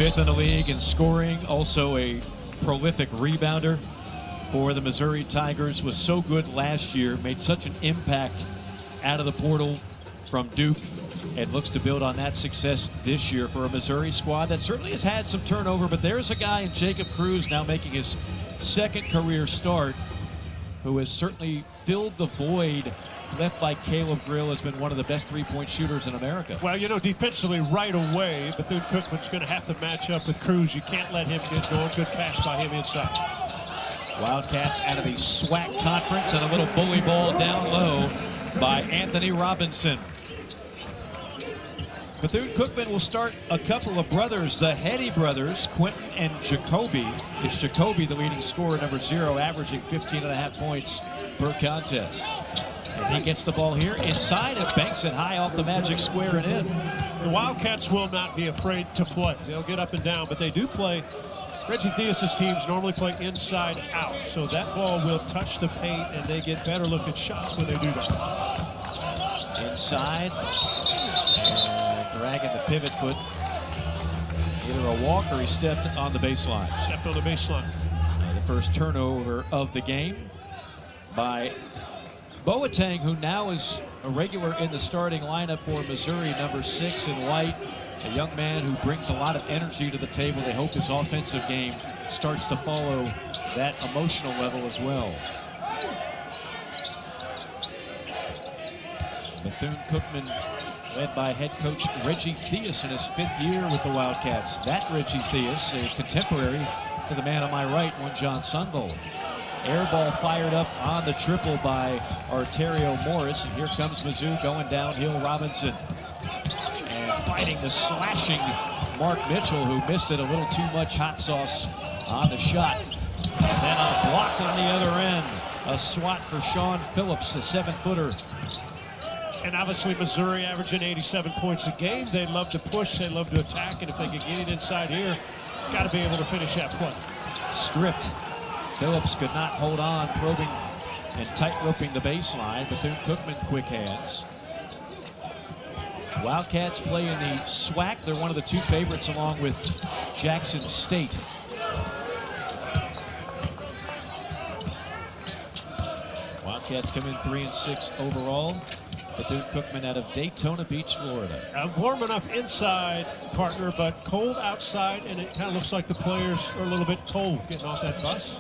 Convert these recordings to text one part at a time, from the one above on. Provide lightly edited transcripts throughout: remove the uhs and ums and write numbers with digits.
5th in the league in scoring, also a prolific rebounder for the Missouri Tigers. Was so good last year, made such an impact out of the portal from Duke, and looks to build on that success this year for a Missouri squad that certainly has had some turnover. But there's a guy in Jacob Cruz now making his second career start, who has certainly filled the void left by Caleb Grill, has been one of the best three-point shooters in America. Well, you know, defensively right away, Bethune-Cookman's going to have to match up with Cruz. You can't let him get going. Good pass by him inside. Wildcats out of the SWAC conference, and a little bully ball down low by Anthony Robinson. Bethune-Cookman will start a couple of brothers, the Hetty brothers, Quentin and Jacoby. It's Jacoby, the leading scorer, number 0, averaging 15.5 points per contest. And he gets the ball here inside and banks it high off the magic square and in. The Wildcats will not be afraid to play. They'll get up and down, but they do play. Reggie Theus' teams normally play inside out, so that ball will touch the paint, and they get better looking shots when they do that. Inside, and dragging the pivot foot. Either a walk or he stepped on the baseline. Stepped on the baseline. The first turnover of the game by Boateng, who now is a regular in the starting lineup for Missouri, number 6 in white. A young man who brings a lot of energy to the table. They hope his offensive game starts to follow that emotional level as well. Bethune-Cookman led by head coach Reggie Theus in his 5th year with the Wildcats. That Reggie Theus, a contemporary to the man on my right, one John Sundvold. Air ball fired up on the triple by Arterio Morris, and here comes Mizzou going downhill. Robinson, and fighting the slashing Mark Mitchell, who missed it a little too much hot sauce on the shot. And then a block on the other end. A swat for Sean Phillips, a 7-footer. And obviously Missouri averaging 87 points a game. They love to push, they love to attack, and if they can get it inside here, got to be able to finish that play. Stripped. Phillips could not hold on, probing and tight-roping the baseline. Bethune-Cookman quick hands. Wildcats play in the SWAC. They're one of the 2 favorites along with Jackson State. Wildcats come in 3-6 overall. Bethune-Cookman out of Daytona Beach, Florida. Warm enough inside, partner, but cold outside, and it kind of looks like the players are a little bit cold getting off that bus.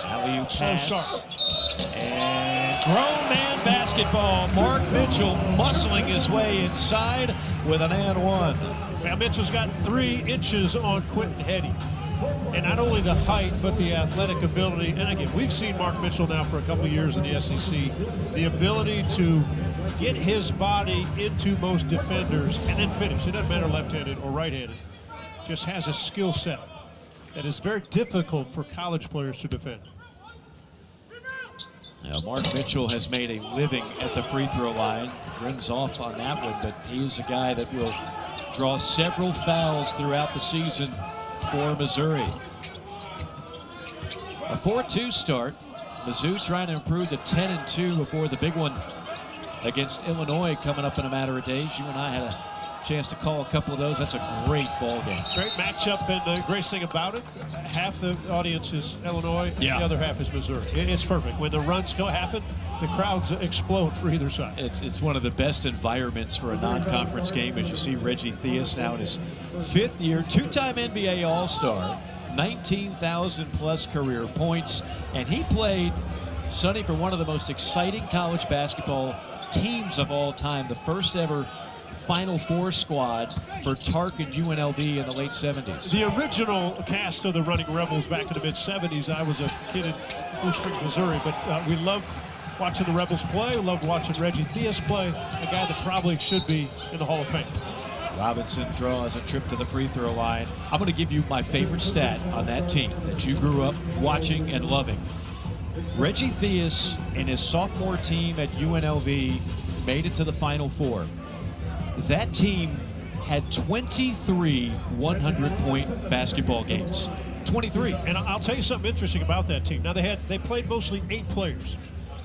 Alley-oop pass. So sharp. And grown man basketball. Mark Mitchell muscling his way inside with an and one. Now Mitchell's got 3 inches on Quentin Hetty. And not only the height, but the athletic ability. And again, we've seen Mark Mitchell now for a couple of years in the SEC. The ability to get his body into most defenders and then finish. It doesn't matter left-handed or right-handed. Just has a skill set that is very difficult for college players to defend. Now, Mark Mitchell has made a living at the free throw line. Rims off on that one, but he's a guy that will draw several fouls throughout the season for Missouri. A 4-2 start. Mizzou trying to improve to 10-2 before the big one against Illinois coming up in a matter of days. You and I had a chance to call a couple of those. That's a great ball game. Great matchup, and the great thing about it, half the audience is Illinois, the other half is Missouri. It's perfect. When the runs happen, the crowds explode for either side. It's one of the best environments for a non-conference game, as you see Reggie Theus now in his 5th year, 2-time NBA All-Star, 19,000 plus career points, and he played, Sonny, for one of the most exciting college basketball teams of all time, the first ever Final Four squad for Tark and UNLV in the late 70s. The original cast of the Running Rebels back in the mid-70s, I was a kid in Blue Springs, Missouri, but we loved watching the Rebels play. We loved watching Reggie Theus play, a guy that probably should be in the Hall of Fame. Robinson draws a trip to the free throw line. I'm going to give you my favorite stat on that team that you grew up watching and loving. Reggie Theus and his sophomore team at UNLV made it to the Final Four. That team had 23 100-point basketball games. 23. And I'll tell you something interesting about that team. Now, they played mostly 8 players.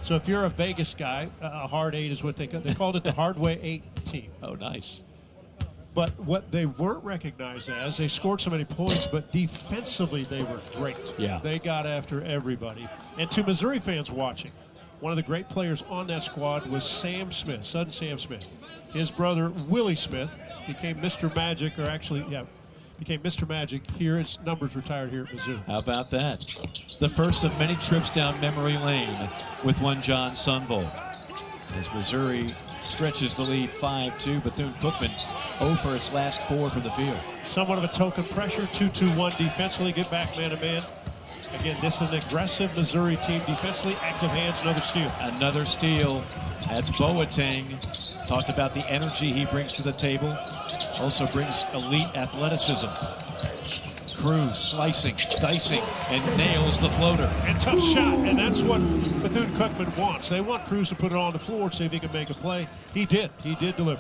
So if you're a Vegas guy, a hard 8 is what they called it, the hard way 8 team. Oh, nice. But what they weren't recognized as, they scored so many points, but defensively they were great. Yeah. They got after everybody. And to Missouri fans watching, one of the great players on that squad was Sam Smith, son Sam Smith. His brother, Willie Smith, became Mr. Magic, or actually, became Mr. Magic here. His numbers retired here at Mizzou. How about that? The first of many trips down memory lane with one John Sundvold. As Missouri stretches the lead 5-2, Bethune-Cookman 0 for its last 4 from the field. Somewhat of a token pressure, 2-2-1 defensively, get back man-to-man. Again, this is an aggressive Missouri team defensively, active hands, another steal. Another steal. That's Boateng. Talked about the energy he brings to the table. Also brings elite athleticism. Cruz slicing, dicing, and nails the floater. And tough shot, and that's what Bethune-Cookman wants. They want Cruz to put it on the floor, see if he can make a play. He did deliver.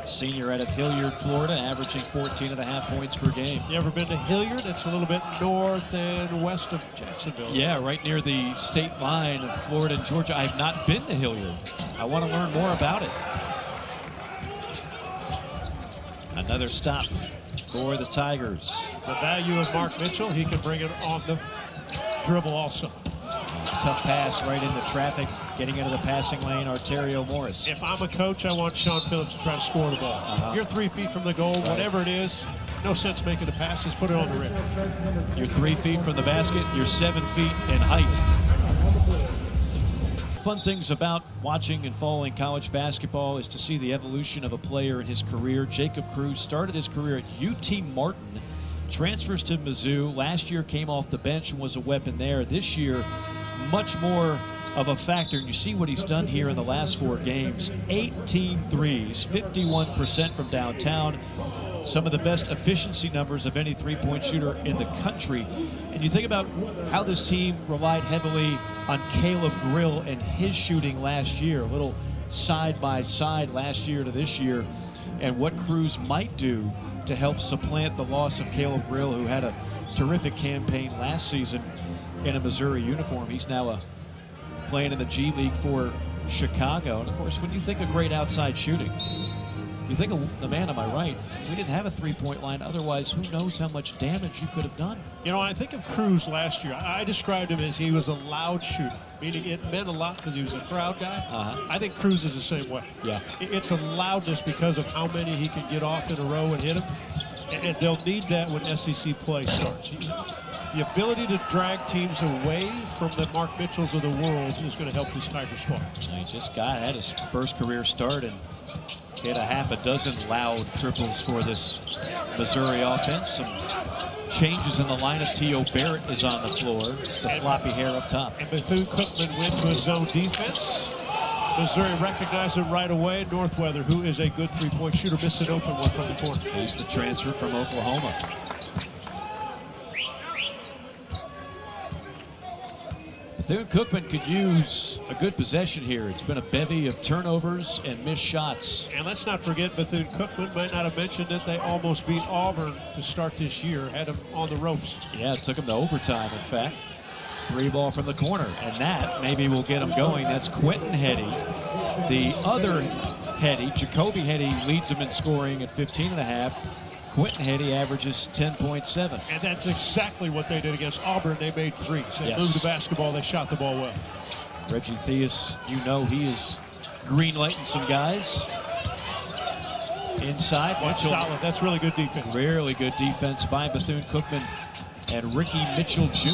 Senior out of Hilliard, Florida, averaging 14.5 points per game. You ever been to Hilliard? It's a little bit north and west of Jacksonville. Yeah, right near the state line of Florida and Georgia. I've not been to Hilliard. I want to learn more about it. Another stop for the Tigers. The value of Mark Mitchell, he can bring it on the dribble also. Tough pass right into traffic, getting into the passing lane, Arterio Morris. If I'm a coach, I want Sean Phillips to try to score the ball. You're 3 feet from the goal, whatever it is, no sense making the passes, put it on the rim. You're 3 feet from the basket, you're 7 feet in height. Fun things about watching and following college basketball is to see the evolution of a player in his career. Jacob Cruz started his career at UT Martin, transfers to Mizzou. Last year came off the bench and was a weapon there. This year, much more of a factor. And you see what he's done here in the last 4 games. 18 threes, 51% from downtown. Some of the best efficiency numbers of any three-point shooter in the country. And you think about how this team relied heavily on Caleb Grill and his shooting last year, a little side-by-side last year to this year, and what Cruz might do to help supplant the loss of Caleb Grill, who had a terrific campaign last season in a Missouri uniform. He's now playing in the G League for Chicago. And of course, when you think of great outside shooting, you think of the man on my right. We didn't have a three-point line. Otherwise, who knows how much damage you could have done. You know, I think of Cruz last year. I described him as he was a loud shooter, meaning it meant a lot because he was a crowd guy. I think Cruz is the same way. Yeah. It's a loudness because of how many he can get off in a row and hit them. And they'll need that when SEC play starts. The ability to drag teams away from the Mark Mitchells of the world is going to help this Tiger squad. This guy had his first career start and hit a half a dozen loud triples for this Missouri offense. Some changes in the lineup. T.O. Barrett is on the floor, the floppy hair up top. And Bethune-Cookman went to his zone defense. Missouri recognized it right away. Northweather, who is a good three-point shooter, missed an open one from the corner. He's the transfer from Oklahoma. Bethune-Cookman could use a good possession here. It's been a bevy of turnovers and missed shots. And let's not forget, Bethune-Cookman might not have mentioned that they almost beat Auburn to start this year, had them on the ropes. Yeah, it took them to overtime, in fact. 3-ball from the corner, and that maybe will get them going. That's Quentin Heddy. The other Heddy, Jacoby Heddy, leads them in scoring at 15.5. Quentin Heddy averages 10.7. And that's exactly what they did against Auburn. They made threes. They moved the basketball. They shot the ball well. Reggie Theus, you know he is green-lighting some guys. Inside. That's solid. That's really good defense. Really good defense by Bethune-Cookman and Ricky Mitchell Jr.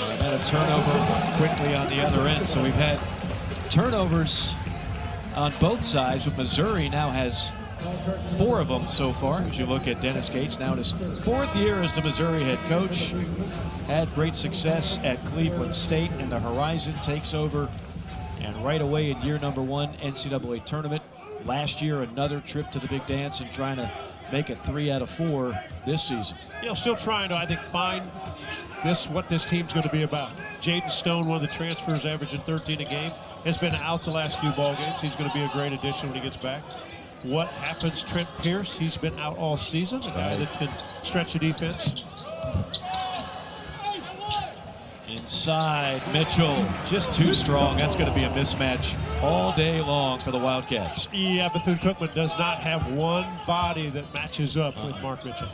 And then a turnover quickly on the other end. So we've had turnovers on both sides, but Missouri now has 4 of them so far. As you look at Dennis Gates, now in his 4th year as the Missouri head coach, had great success at Cleveland State, and the Horizon takes over. And right away in year number 1, NCAA tournament. Last year, another trip to the big dance and trying to make it 3 out of 4 this season. You know, still trying to, I think, find what this team's going to be about. Jaden Stone, one of the transfers, averaging 13 a game, has been out the last few ball games. He's going to be a great addition when he gets back. What happens, Trent Pierce? He's been out all season, a guy that can stretch the defense. Inside, Mitchell, just too strong. That's going to be a mismatch all day long for the Wildcats. Yeah, Bethune-Cookman does not have one body that matches up with Mark Mitchell.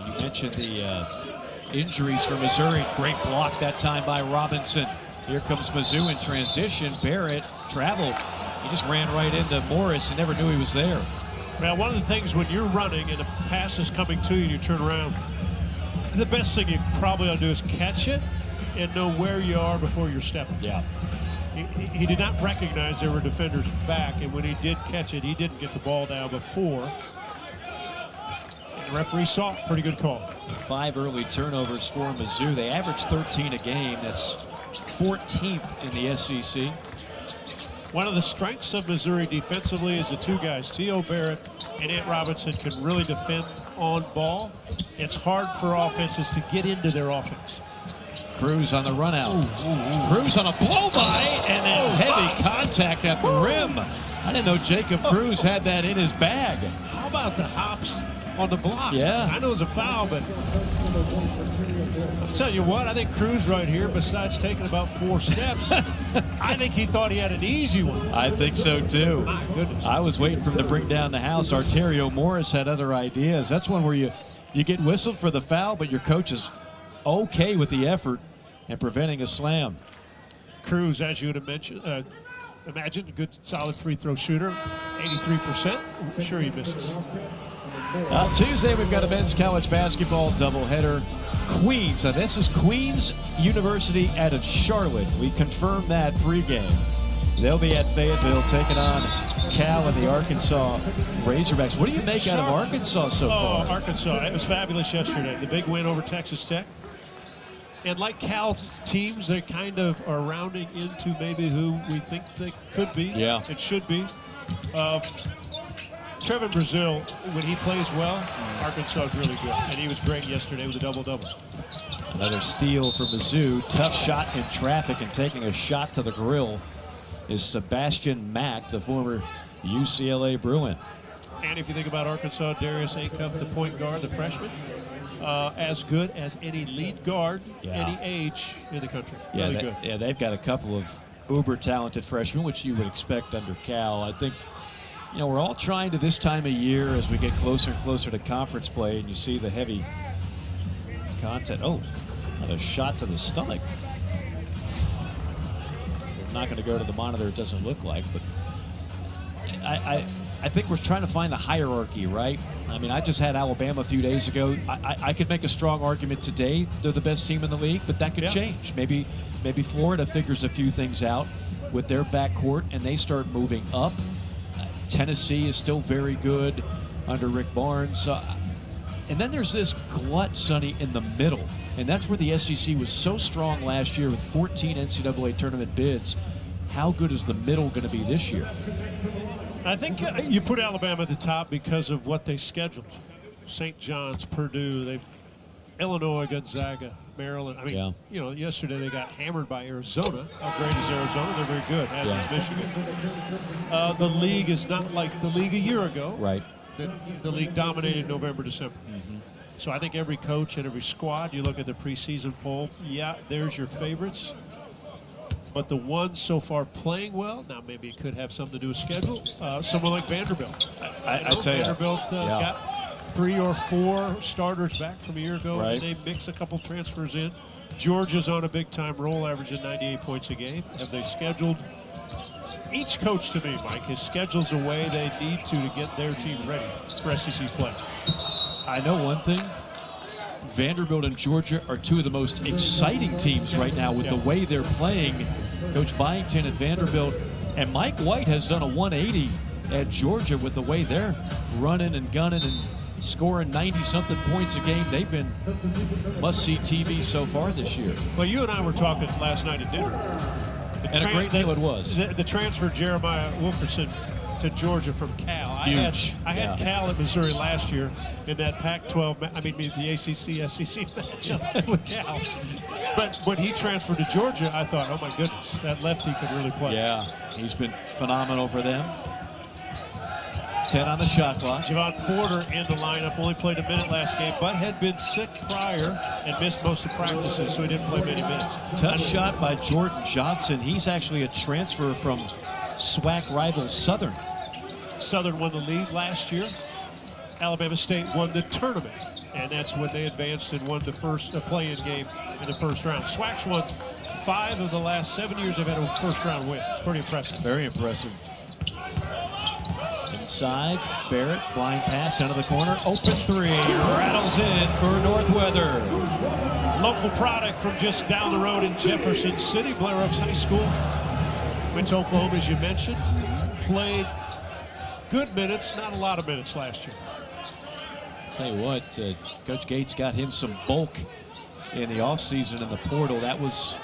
You mentioned the injuries for Missouri. Great block that time by Robinson. Here comes Mizzou in transition. Barrett traveled. He just ran right into Morris and never knew he was there. Now, one of the things when you're running and a pass is coming to you and you turn around, the best thing you probably ought to do is catch it and know where you are before you're stepping. Yeah. He did not recognize there were defenders back, and when he did catch it, he didn't get the ball down before. And the referee saw it. Pretty good call. 5 early turnovers for Mizzou. They averaged 13 a game. That's 14th in the SEC. One of the strengths of Missouri defensively is the two guys, T.O. Barrett and Ant Robinson, can really defend on ball. It's hard for offenses to get into their offense. Cruz on the run out. Cruz on a blow by, and then heavy contact at the rim. I didn't know Jacob Cruz had that in his bag. How about the hops on the block? Yeah. I know it was a foul, but I'll tell you what, I think Cruz right here, besides taking about 4 steps, I think he thought he had an easy one. I think so too. My goodness. I was waiting for him to bring down the house. Arterio Morris had other ideas. That's one where you get whistled for the foul, but your coach is okay with the effort and preventing a slam. Cruz, as you would have mentioned, imagine, good solid free throw shooter, 83%. Sure he misses. Tuesday, we've got a men's college basketball doubleheader. Queens. Now, this is Queens University out of Charlotte. We confirmed that pregame. They'll be at Fayetteville taking on Cal and the Arkansas Razorbacks. What do you make out of Arkansas so far? Arkansas. It was fabulous yesterday. The big win over Texas Tech. And like Cal's teams, they kind of are rounding into maybe who we think they could be. Yeah. It should be. Trevin Brazil, when he plays well, Arkansas is really good. And he was great yesterday with a double-double. Another steal for Mizzou. Tough shot in traffic, and taking a shot to the grill is Sebastian Mack, the former UCLA Bruin. And if you think about Arkansas, Darius Acuff, the point guard, the freshman, as good as any lead guard, any age in the country. Yeah, really good. Yeah, they've got a couple of uber-talented freshmen, which you would expect under Cal. I think, you know, we're all trying to this time of year as we get closer and closer to conference play, and you see the heavy content. Oh, another shot to the stomach. We're not going to go to the monitor, it doesn't look like, but I think we're trying to find the hierarchy, right? I mean, I just had Alabama a few days ago. I could make a strong argument today they're the best team in the league, but that could change. Maybe Florida figures a few things out with their backcourt and they start moving up. Tennessee is still very good under Rick Barnes. And then there's this glut, Sonny, in the middle. And that's where the SEC was so strong last year with 14 NCAA tournament bids. How good is the middle going to be this year? I think you put Alabama at the top because of what they scheduled. St. John's, Purdue, Illinois, Gonzaga, Maryland. I mean, you know, yesterday they got hammered by Arizona. How great is Arizona? They're very good, as is Michigan. The league is not like the league a year ago. Right. The league dominated November, December. So I think every coach and every squad, you look at the preseason poll, there's your favorites. But the ones so far playing well, now maybe it could have something to do with schedule. Someone like Vanderbilt. I tell you, Vanderbilt got 3 or 4 starters back from a year ago, and they mix a couple transfers in. Georgia's on a big-time roll, averaging 98 points a game. Have they scheduled? Each coach, to me, Mike, his schedule's a way they need to get their team ready for SEC play. I know one thing. Vanderbilt and Georgia are 2 of the most exciting teams right now with the way they're playing. Coach Byington at Vanderbilt, and Mike White has done a 180 at Georgia with the way they're running and gunning and scoring 90-something points a game. They've been must-see TV so far this year. Well, you and I were talking last night at dinner. And a great deal it was. The transfer Jeremiah Wilkerson to Georgia from Cal. Huge. I had Cal at Missouri last year in that Pac-12, the ACC-SEC matchup with Cal. But when he transferred to Georgia, I thought, oh my goodness, that lefty could really play. Yeah, he's been phenomenal for them. 10 on the shot clock. Javon Porter in the lineup, only played a minute last game, but had been sick prior and missed most of practices, so he didn't play many minutes. Tough shot by Jordan Johnson. He's actually a transfer from SWAC rival Southern. Southern won the league last year. Alabama State won the tournament, and that's when they advanced and won the first play-in game in the first round. SWAC's won 5 of the last 7 years. They've had a first-round win. It's pretty impressive. Very impressive. Inside, Barrett, blind pass into the corner, open three, rattles in for Northweather. Local product from just down the road in Jefferson City, Blair Oaks High School. Went to Oklahoma, as you mentioned. Played good minutes, not a lot of minutes last year. Tell you what, Coach Gates got him some bulk in the offseason in the portal. That was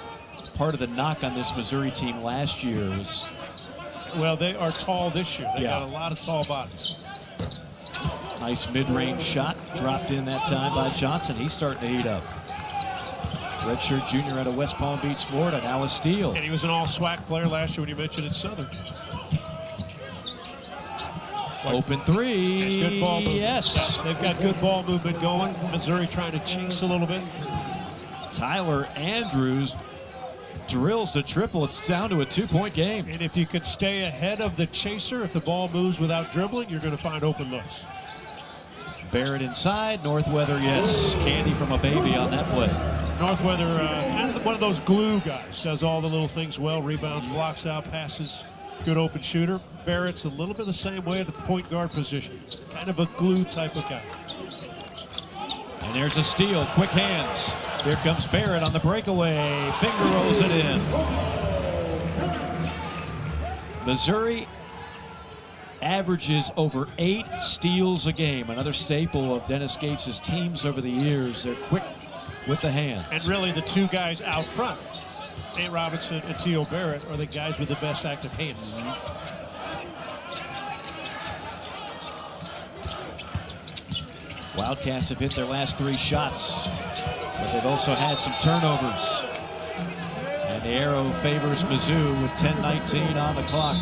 part of the knock on this Missouri team last year. Well, they are tall this year. They got a lot of tall bodies. Nice mid-range shot, dropped in that time by Johnson. He's starting to heat up. Redshirt junior out of West Palm Beach, Florida, now a steal. And he was an all-SWAC player last year when you mentioned at Southern. Open three. And good ball movement. Yes. They've got good ball movement going. Missouri trying to chase a little bit. Tyler Andrews drills the triple. It's down to a 2-point game. And if you can stay ahead of the chaser, if the ball moves without dribbling, you're going to find open looks. Barrett inside. Northweather, yes. Candy from a baby on that play. Northweather, kind of one of those glue guys. Does all the little things well. Rebounds, blocks out, passes. Good open shooter. Barrett's a little bit the same way at the point guard position. Kind of a glue type of guy. And there's a steal. Quick hands. Here comes Barrett on the breakaway. Finger rolls it in. Missouri averages over 8 steals a game. Another staple of Dennis Gates' teams over the years. They're quick with the hands. And really the two guys out front, Nate Robinson and T.O. Barrett, are the guys with the best active hands. Wildcats have hit their last 3 shots, but they've also had some turnovers. And the arrow favors Mizzou with 10:19 on the clock.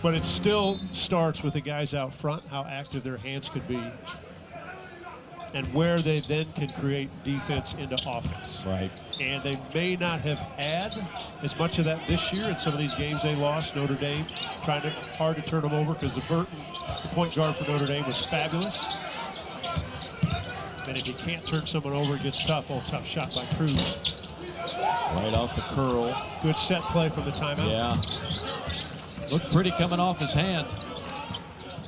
But it still starts with the guys out front, how active their hands could be, and where they then can create defense into offense. Right. And they may not have had as much of that this year in some of these games they lost. Notre Dame trying hard to turn them over because the Burton, the point guard for Notre Dame, was fabulous. And if you can't turn someone over, it gets tough. Oh, tough shot by Cruz. Right off the curl. Good set play from the timeout. Yeah. Looked pretty coming off his hand.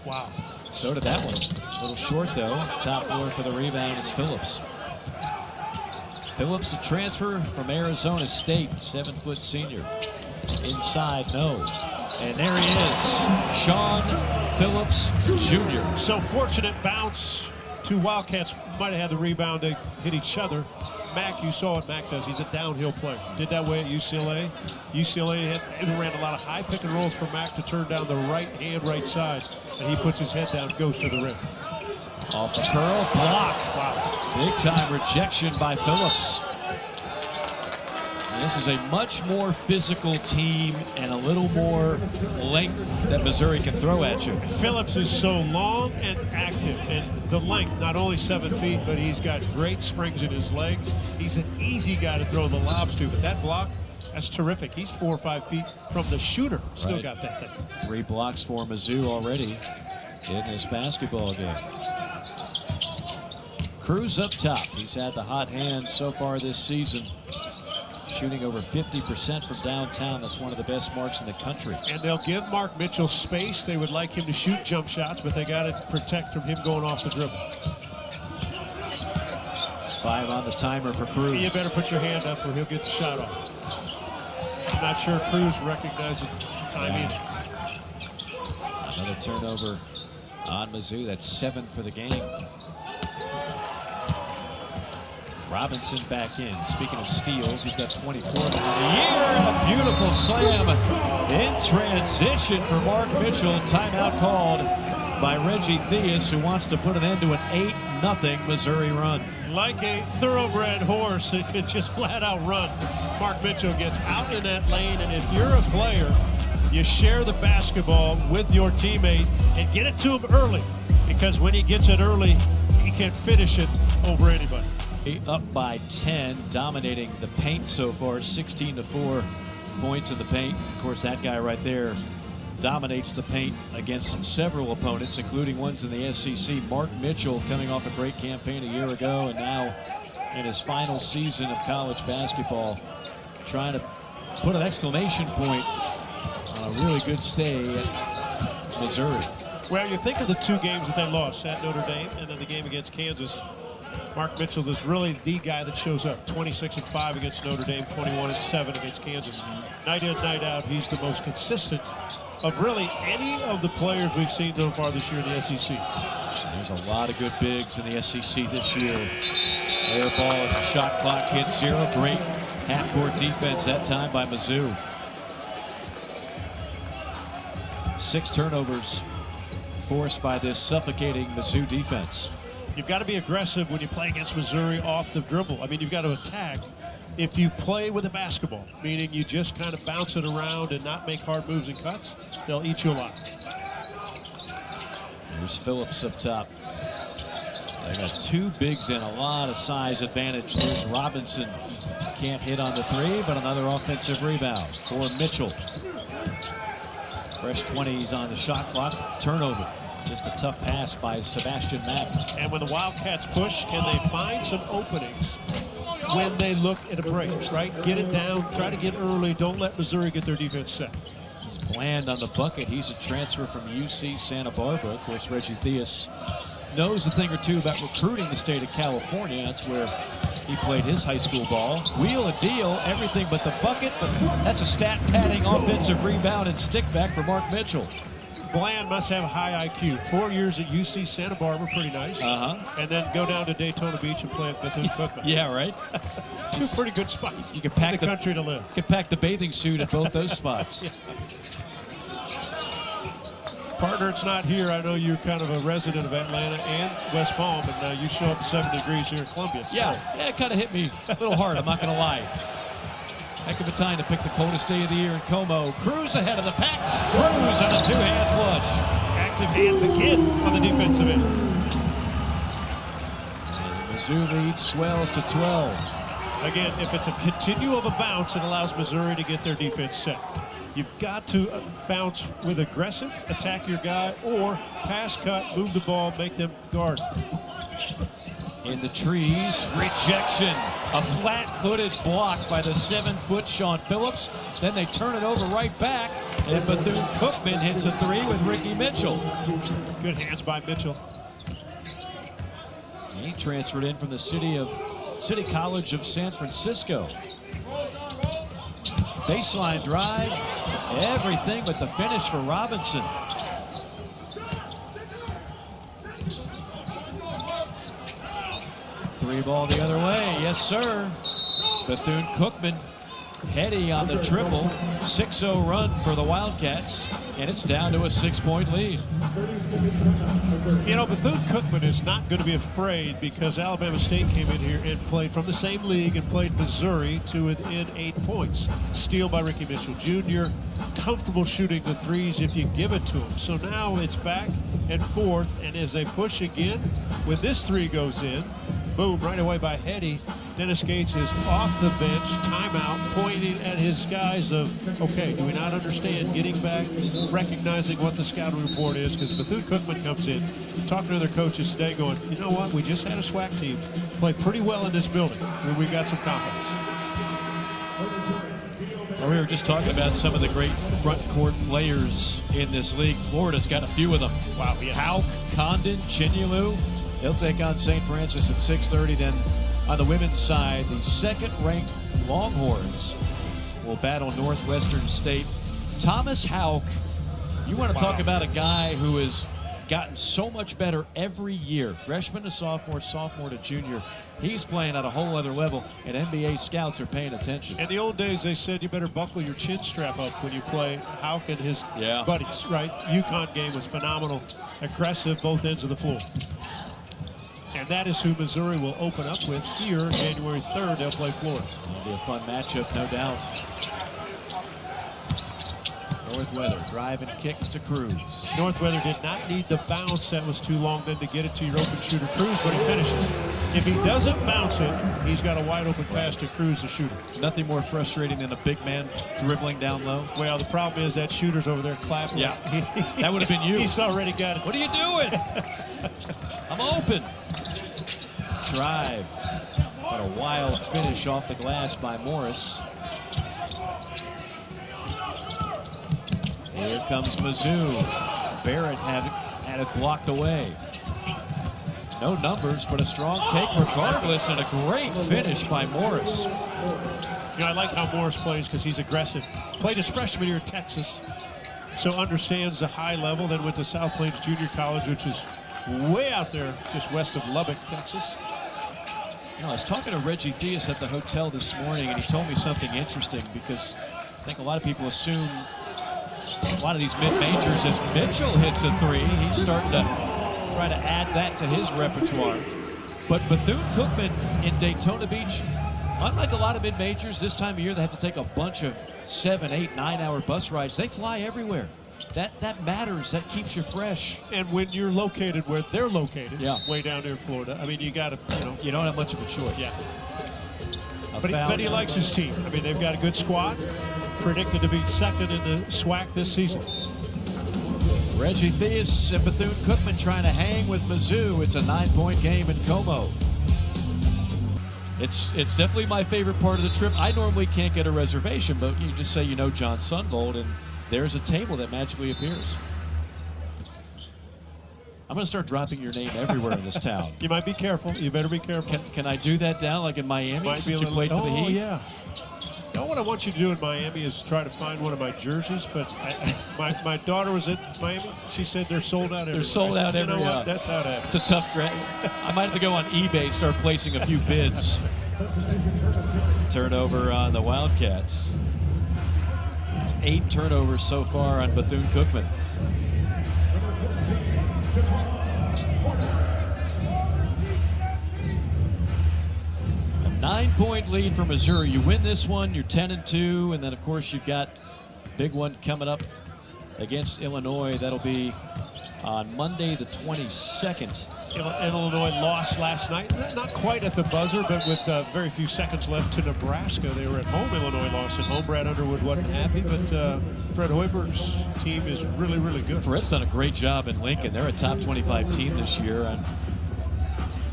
Wow. So did that one. A little short, though. Top floor for the rebound is Phillips. Phillips, a transfer from Arizona State, 7-foot senior. Inside, no. And there he is, Sean Phillips Jr. So fortunate bounce. 2 Wildcats might have had the rebound. They hit each other. Mack, you saw what Mack does. He's a downhill player. Did that way at UCLA. UCLA ran a lot of high pick and rolls for Mack to turn down the right hand, right side. And he puts his head down, goes to the rim. Off the curl, block. Wow. Big time rejection by Phillips. And this is a much more physical team and a little more length that Missouri can throw at you. Phillips is so long and active, and the length, not only 7 feet, but he's got great springs in his legs. He's an easy guy to throw the lobs to, but that block, that's terrific. He's 4 or 5 feet from the shooter. Still got that thing. 3 blocks for Mizzou already in this basketball game. Cruz up top. He's had the hot hand so far this season. Shooting over 50% from downtown. That's one of the best marks in the country. And they'll give Mark Mitchell space. They would like him to shoot jump shots, but they got to protect from him going off the dribble. 5 on the timer for Cruz. You better put your hand up or he'll get the shot off. I'm not sure Cruz recognizes the time either. Another turnover on Mizzou. That's 7 for the game. Robinson back in. Speaking of steals, he's got 24 on the year. A beautiful slam in transition for Mark Mitchell. Timeout called by Reggie Theus, who wants to put an end to an 8-0 Missouri run. Like a thoroughbred horse, it could just flat out run. Mark Mitchell gets out in that lane, and if you're a player, You share the basketball with your teammate and get it to him early, because when he gets it early, he can finish it over anybody. Up by 10, dominating the paint so far, 16-4 points in the paint. Of course, that guy right there dominates the paint against several opponents, including ones in the SEC. Mark Mitchell, coming off a great campaign a year ago, and now in his final season of college basketball, trying to put an exclamation point on a really good stay at Missouri. Well, you think of the 2 games that they lost, at Notre Dame and then the game against Kansas. Mark Mitchell is really the guy that shows up. 26-5 against Notre Dame, 21-7 against Kansas. Night in, night out, he's the most consistent of really any of the players we've seen so far this year in the SEC. There's a lot of good bigs in the SEC this year. Air ball as the shot clock hits 0. Great half-court defense that time by Mizzou. 6 turnovers forced by this suffocating Mizzou defense. You've got to be aggressive when you play against Missouri off the dribble. I mean, you've got to attack. If you play with a basketball, meaning you just kind of bounce it around and not make hard moves and cuts, they'll eat you alive. Here's Phillips up top. They got 2 bigs and a lot of size advantage. There's Robinson. Can't hit on the 3, but another offensive rebound for Mitchell. Fresh 20s on the shot clock. Turnover. Just a tough pass by Sebastian Mack. And when the Wildcats push, can they find some openings when they look at a break, right? Get it down, try to get early. Don't let Missouri get their defense set. It's Bland on the bucket. He's a transfer from UC Santa Barbara. Of course, Reggie Theus knows a thing or two about recruiting the state of California. That's where he played his high school ball. Wheel a deal, everything but the bucket, but that's a stat padding offensive rebound and stick back for Mark Mitchell. Bland must have a high IQ. 4 years at UC Santa Barbara, pretty nice. And then go down to Daytona Beach and play at Bethune-Cookman. Yeah, right. 2 pretty good spots. You can pack the country to live. You can pack the bathing suit at both those spots. Yeah. Partner, it's not here. I know you're kind of a resident of Atlanta and West Palm, and you show up 7 degrees here in Columbia. So. Yeah, it kind of hit me a little hard, I'm not going to lie. Heck of a time to pick the coldest day of the year in Como. Cruz ahead of the pack. Cruz on a 2-hand flush. Active hands again on the defensive end. And Mizzou lead swells to 12. Again, if it's a continuum of a bounce, it allows Missouri to get their defense set. You've got to bounce with aggressive, attack your guy, or pass cut, move the ball, make them guard. In the trees, rejection. A flat-footed block by the 7-foot Sean Phillips. Then they turn it over right back, and Bethune-Cookman hits a 3 with Ricky Mitchell. Good hands by Mitchell. He transferred in from the City College of San Francisco. Baseline drive, everything but the finish for Robinson. Three ball the other way, yes sir. Bethune-Cookman, heady on the triple. 6-0 run for the Wildcats, and it's down to a 6-point lead. You know, Bethune-Cookman is not going to be afraid, because Alabama State came in here and played from the same league and played Missouri to within 8 points. Steal by Ricky Mitchell Jr. Comfortable shooting the threes if you give it to him. So now it's back and forth, and as they push again, when this 3 goes in, boom, right away by Heady. Dennis Gates is off the bench, timeout, pointing at his guys of, okay, do we not understand? Getting back, recognizing what the scouting report is, because Bethune-Cookman comes in, talking to their coaches today, going, you know what, we just had a SWAC team play pretty well in this building, and we got some confidence. Well, we were just talking about some of the great front court players in this league. Florida's got a few of them. Wow, yeah. Hauk, Condon, Chinyelu. They'll take on St. Francis at 6:30. Then on the women's side, the second-ranked Longhorns will battle Northwestern State. Thomas Hauk, you want to talk about a guy who has gotten so much better every year. Freshman to sophomore, sophomore to junior. He's playing at a whole other level, and NBA scouts are paying attention. In the old days, they said you better buckle your chin strap up when you play Hauk and his buddies, right? UConn game was phenomenal, aggressive, both ends of the floor. And that is who Missouri will open up with here January 3rd. They'll play Florida. It'll be a fun matchup, no doubt. Northweather drive and kick to Cruz. Northweather did not need the bounce. That was too long then to get it to your open shooter Cruz, but he finishes. If he doesn't bounce it, he's got a wide open pass to Cruz, the shooter. Nothing more frustrating than a big man dribbling down low. Well, the problem is that shooter's over there clapping. Yeah, that would have been you. He's already got it. What are you doing? I'm open. Drive. What a wild finish off the glass by Morris. Here comes Mizzou. Barrett had it blocked away. No numbers, but a strong take regardless, and a great finish by Morris. You know, I like how Morris plays because he's aggressive. Played his freshman year at Texas, so understands the high level. Then went to South Plains Junior College, which is way out there, just west of Lubbock, Texas. You know, I was talking to Reggie Theus at the hotel this morning, and he told me something interesting, because I think a lot of people assume a lot of these mid-majors, as Mitchell hits a three, he's starting to try to add that to his repertoire. But Bethune-Cookman in Daytona Beach, unlike a lot of mid-majors this time of year, they have to take a bunch of 7, 8, 9-hour bus rides. They fly everywhere. That matters. That keeps you fresh. And when you're located where they're located, yeah, way down there in Florida, I mean, you got to, you don't have much of a choice. Yeah. But he likes his team. I mean, they've got a good squad. Predicted to be second in the SWAC this season. Reggie Theus and Bethune-Cookman trying to hang with Mizzou. It's a 9-point game in Como. It's definitely my favorite part of the trip. I normally can't get a reservation, but you just say you know John Sungold, and there's a table that magically appears. I'm going to start dropping your name everywhere in this town. You might be careful. You better be careful. Can I do that down, like in Miami, since you played for the Heat? Oh, yeah. You know what I want you to do in Miami is try to find one of my jerseys, but my daughter was at Miami. She said they're sold out everywhere. They're sold out everywhere. You know what? That's how it happens. It's a tough grade. I might have to go on eBay, start placing a few bids. Turnover on the Wildcats. It's 8 turnovers so far on Bethune-Cookman. A 9-point lead for Missouri. You win this one, you're 10-2, and then of course you've got a big one coming up against Illinois. That'll be on Monday the 22nd. Illinois lost last night, not quite at the buzzer, but with very few seconds left to Nebraska. They were at home. Illinois lost at home. Brad Underwood wasn't happy, but Fred Hoiberg's team is really, really good. Fred's done a great job in Lincoln. They're a top 25 team this year, and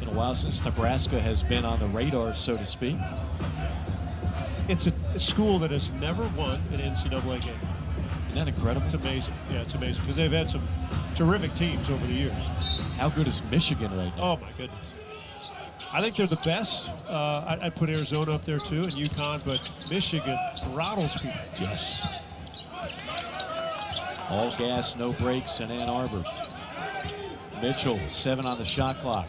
in a while since Nebraska has been on the radar, so to speak. It's a school that has never won an NCAA game. Isn't that incredible? It's amazing. Yeah, it's amazing because they've had some terrific teams over the years. How good is Michigan right now? Oh, my goodness. I think they're the best. I'd put Arizona up there, too, and UConn, but Michigan throttles people. Yes. All gas, no brakes in Ann Arbor. Mitchell, 7 on the shot clock.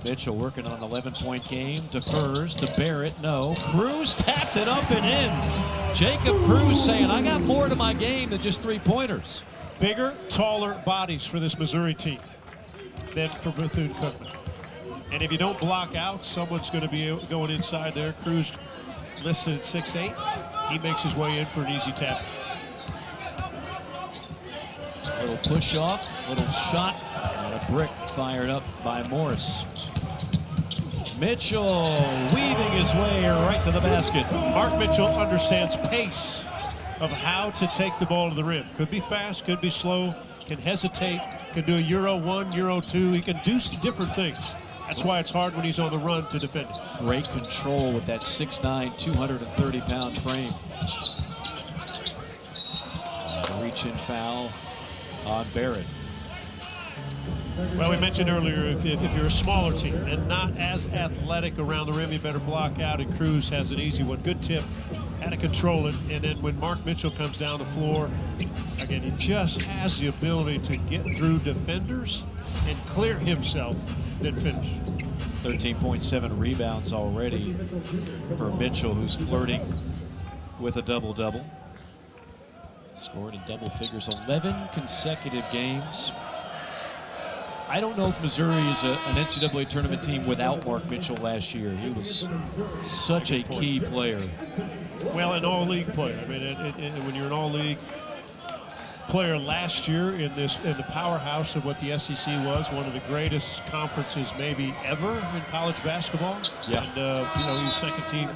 Mitchell working on an 11-point game. Defers to Barrett. No. Cruz tapped it up and in. Jacob Cruz saying, I got more to my game than just 3-pointers. Bigger, taller bodies for this Missouri team than for Bethune-Cookman. And if you don't block out, someone's going to be going inside there. Cruz listed at 6'8". He makes his way in for an easy tap. Little push off, little shot, and a brick fired up by Morris. Mitchell weaving his way right to the basket. Mark Mitchell understands pace of how to take the ball to the rim. Could be fast, could be slow, can hesitate, can do a Euro 1, Euro 2. He can do different things. That's why it's hard when he's on the run to defend it. Great control with that 6'9", 230-pound frame. Reach-in foul on Barrett. Well, we mentioned earlier, if you're a smaller team and not as athletic around the rim, you better block out, and Cruz has an easy one. Good tip, how to control it, and then when Mark Mitchell comes down the floor, again, he just has the ability to get through defenders and clear himself, then finish. 13.7 rebounds already for Mitchell, who's flirting with a double-double. Scored in double figures 11 consecutive games. I don't know if Missouri is an NCAA tournament team without Mark Mitchell last year. He was such a key player. Well, an all-league player. I mean, when you're an all-league, player last year in the powerhouse of what the SEC was, one of the greatest conferences maybe ever in college basketball. Yeah. And he was second team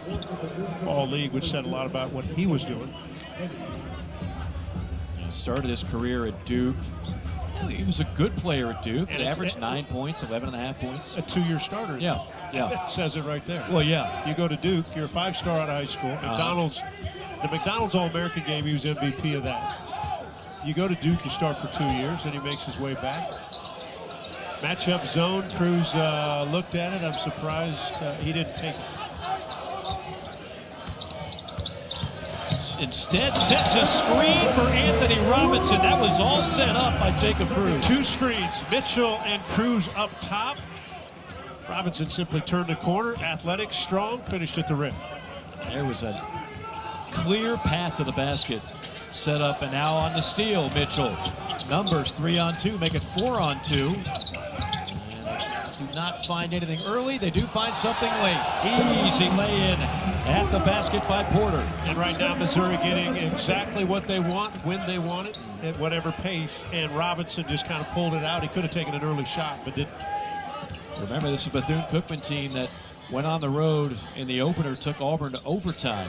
all league, which said a lot about what he was doing. Started his career at Duke. He was a good player at Duke. And he averaged 9 points, 11.5 points. A 2-year starter. Yeah. That says it right there. Well, yeah. You go to Duke, you're a 5-star out of high school. The McDonald's All-American game, he was MVP of that. You go to Duke, you start for 2 years, and he makes his way back. Matchup zone, Cruz looked at it. I'm surprised he didn't take it. Instead, sets a screen for Anthony Robinson. That was all set up by Jacob Cruz. 2 screens, Mitchell and Cruz up top. Robinson simply turned the corner, athletic, strong, finished at the rim. There was a clear path to the basket set up, and now on the steal, Mitchell. Numbers 3-on-2, make it 4-on-2. And do not find anything early. They do find something late. Easy lay-in at the basket by Porter. And right now, Missouri getting exactly what they want, when they want it, at whatever pace. And Robinson just kind of pulled it out. He could have taken an early shot, but didn't. Remember, this is a Bethune-Cookman team that went on the road in the opener, took Auburn to overtime.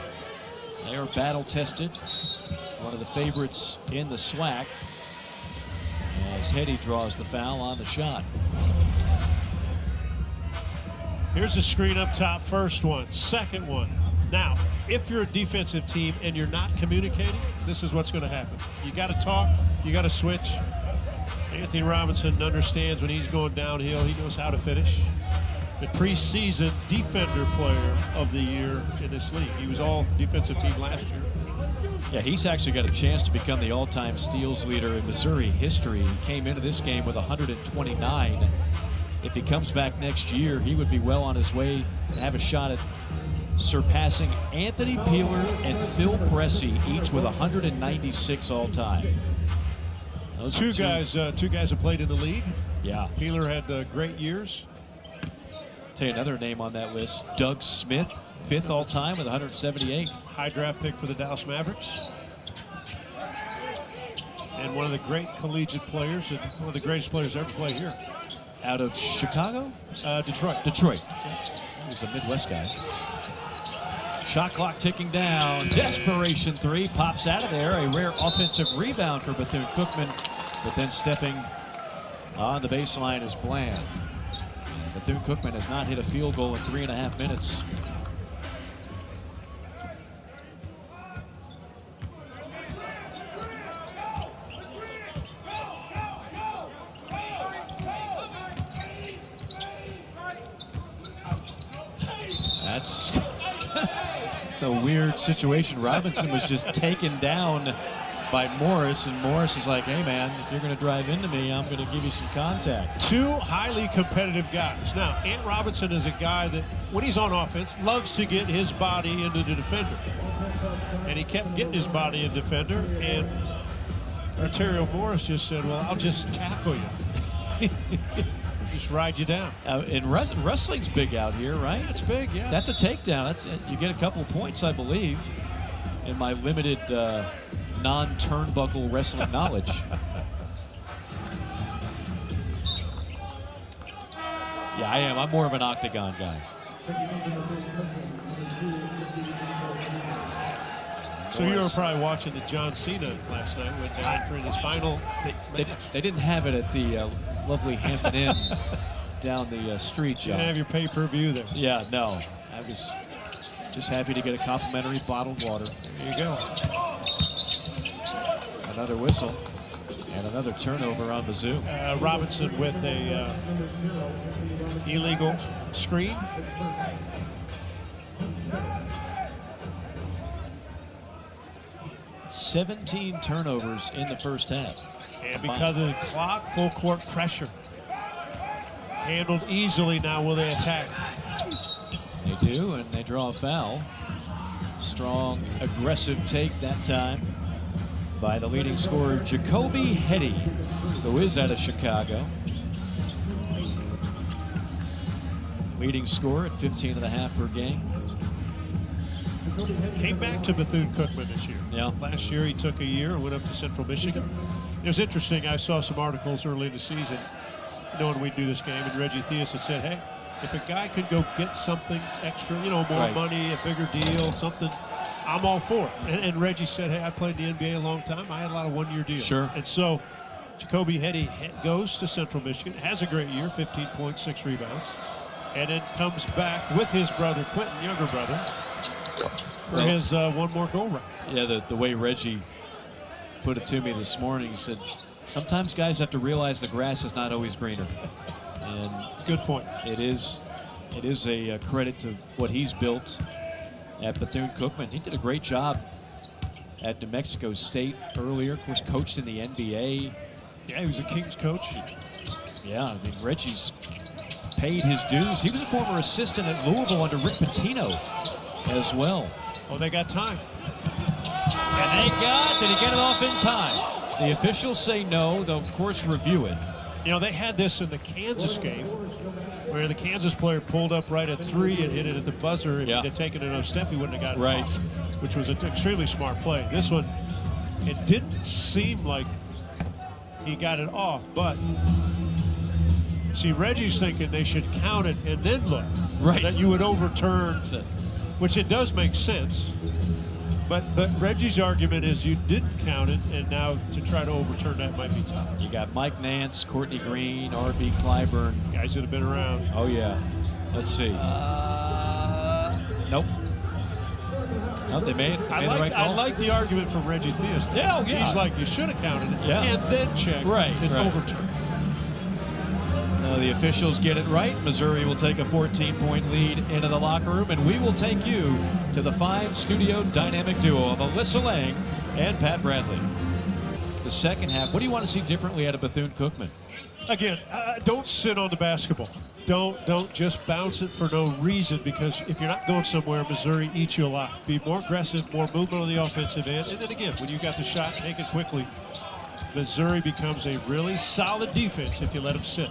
They are battle-tested. One of the favorites in the SWAC. As Hetty draws the foul on the shot. Here's a screen up top, first one, second one. Now, if you're a defensive team and you're not communicating, this is what's going to happen. You got to talk, you got to switch. Anthony Robinson understands when he's going downhill, he knows how to finish. The preseason defender player of the year in this league. He was all defensive team last year. Yeah, he's actually got a chance to become the all-time steals leader in Missouri history. He came into this game with 129. If he comes back next year, he would be well on his way to have a shot at surpassing Anthony Peeler and Phil Pressey, each with 196 all-time. Two guys have played in the league. Yeah. Peeler had great years. Tell you another name on that list, Doug Smith, 5th all-time with 178. High draft pick for the Dallas Mavericks. And one of the great collegiate players, and one of the greatest players ever played here. Out of Chicago? Detroit. Detroit. He's a Midwest guy. Shot clock ticking down. Desperation 3 pops out of there. A rare offensive rebound for Bethune-Cookman, but then stepping on the baseline is Bland. Bethune-Cookman has not hit a field goal in 3.5 minutes. It's a weird situation. Robinson was just taken down by Morris, and Morris is like, hey man, if you're going to drive into me, I'm going to give you some contact. 2 highly competitive guys. Now, Ant Robinson is a guy that, when he's on offense, loves to get his body into the defender. And he kept getting his body in defender, and Arterio Morris just said, well, I'll just tackle you. Just ride you down. And wrestling's big out here, right? It's big, yeah. That's a takedown. You get a couple of points, I believe, in my limited non-turnbuckle wrestling knowledge. Yeah, I am. I'm more of an octagon guy. So you were probably watching the John Cena last night went down for his final. They didn't have it at the lovely Hampton Inn down the street, John. You didn't have your pay-per-view there. Yeah, no. I was just happy to get a complimentary bottled water. There you go. Another whistle and another turnover on Mizzou. Robinson with a illegal screen. $17 turnovers in the first half. And because of the clock, full court pressure. Handled easily now. Will they attack? They do, and they draw a foul. Strong, aggressive take that time by the leading scorer, Jacoby Hetty, who is out of Chicago. Leading scorer at 15.5 per game. came back to Bethune-Cookman this year. Yeah. Last year he took a year and went up to Central Michigan. It was interesting. I saw some articles early in the season, knowing we'd do this game, and Reggie Theus had said, hey, if a guy could go get something extra, more money, a bigger deal, something, I'm all for it. And Reggie said, hey, I played in the NBA a long time. I had a lot of one-year deals. Sure. And so Jacoby Heady goes to Central Michigan, has a great year, 15.6 rebounds, and then comes back with his brother, Quentin, younger brother, for his one more go-round. Yeah, the way Reggie put it to me this morning, he said, sometimes guys have to realize the grass is not always greener. And it's a good point. It is a credit to what he's built at Bethune-Cookman. He did a great job at New Mexico State earlier. Of course, coached in the NBA. Yeah, he was a Kings coach. Yeah, I mean, Reggie's paid his dues. He was a former assistant at Louisville under Rick Pitino as well. Oh, they got time. And did he get it off in time? The officials say no. They'll, of course, review it. They had this in the Kansas game where the Kansas player pulled up right at 3 and hit it at the buzzer. If he'd have taken another step, he wouldn't have gotten it off, which was an extremely smart play. This one, it didn't seem like he got it off, but see, Reggie's thinking they should count it and then look. That you would overturn, which it does make sense. But Reggie's argument is you didn't count it, and now to try to overturn that might be tough. You got Mike Nance, Courtney Green, R.B. Clyburn. Guys that have been around. Oh, yeah. Let's see. Nope. No, they made the right call. I like the argument from Reggie Theus. Yeah. He's like, you should have counted it and then checked and overturned. No, the officials get it right. Missouri will take a 14-point lead into the locker room, and we will take you to the fine studio dynamic duo of Alyssa Lang and Pat Bradley. The second half, what do you want to see differently out of Bethune-Cookman? Again, don't sit on the basketball. Don't just bounce it for no reason, because if you're not going somewhere, Missouri eats you alive. Be more aggressive, more movement on the offensive end, and then again, when you got the shot, take it quickly. Missouri becomes a really solid defense if you let them sit.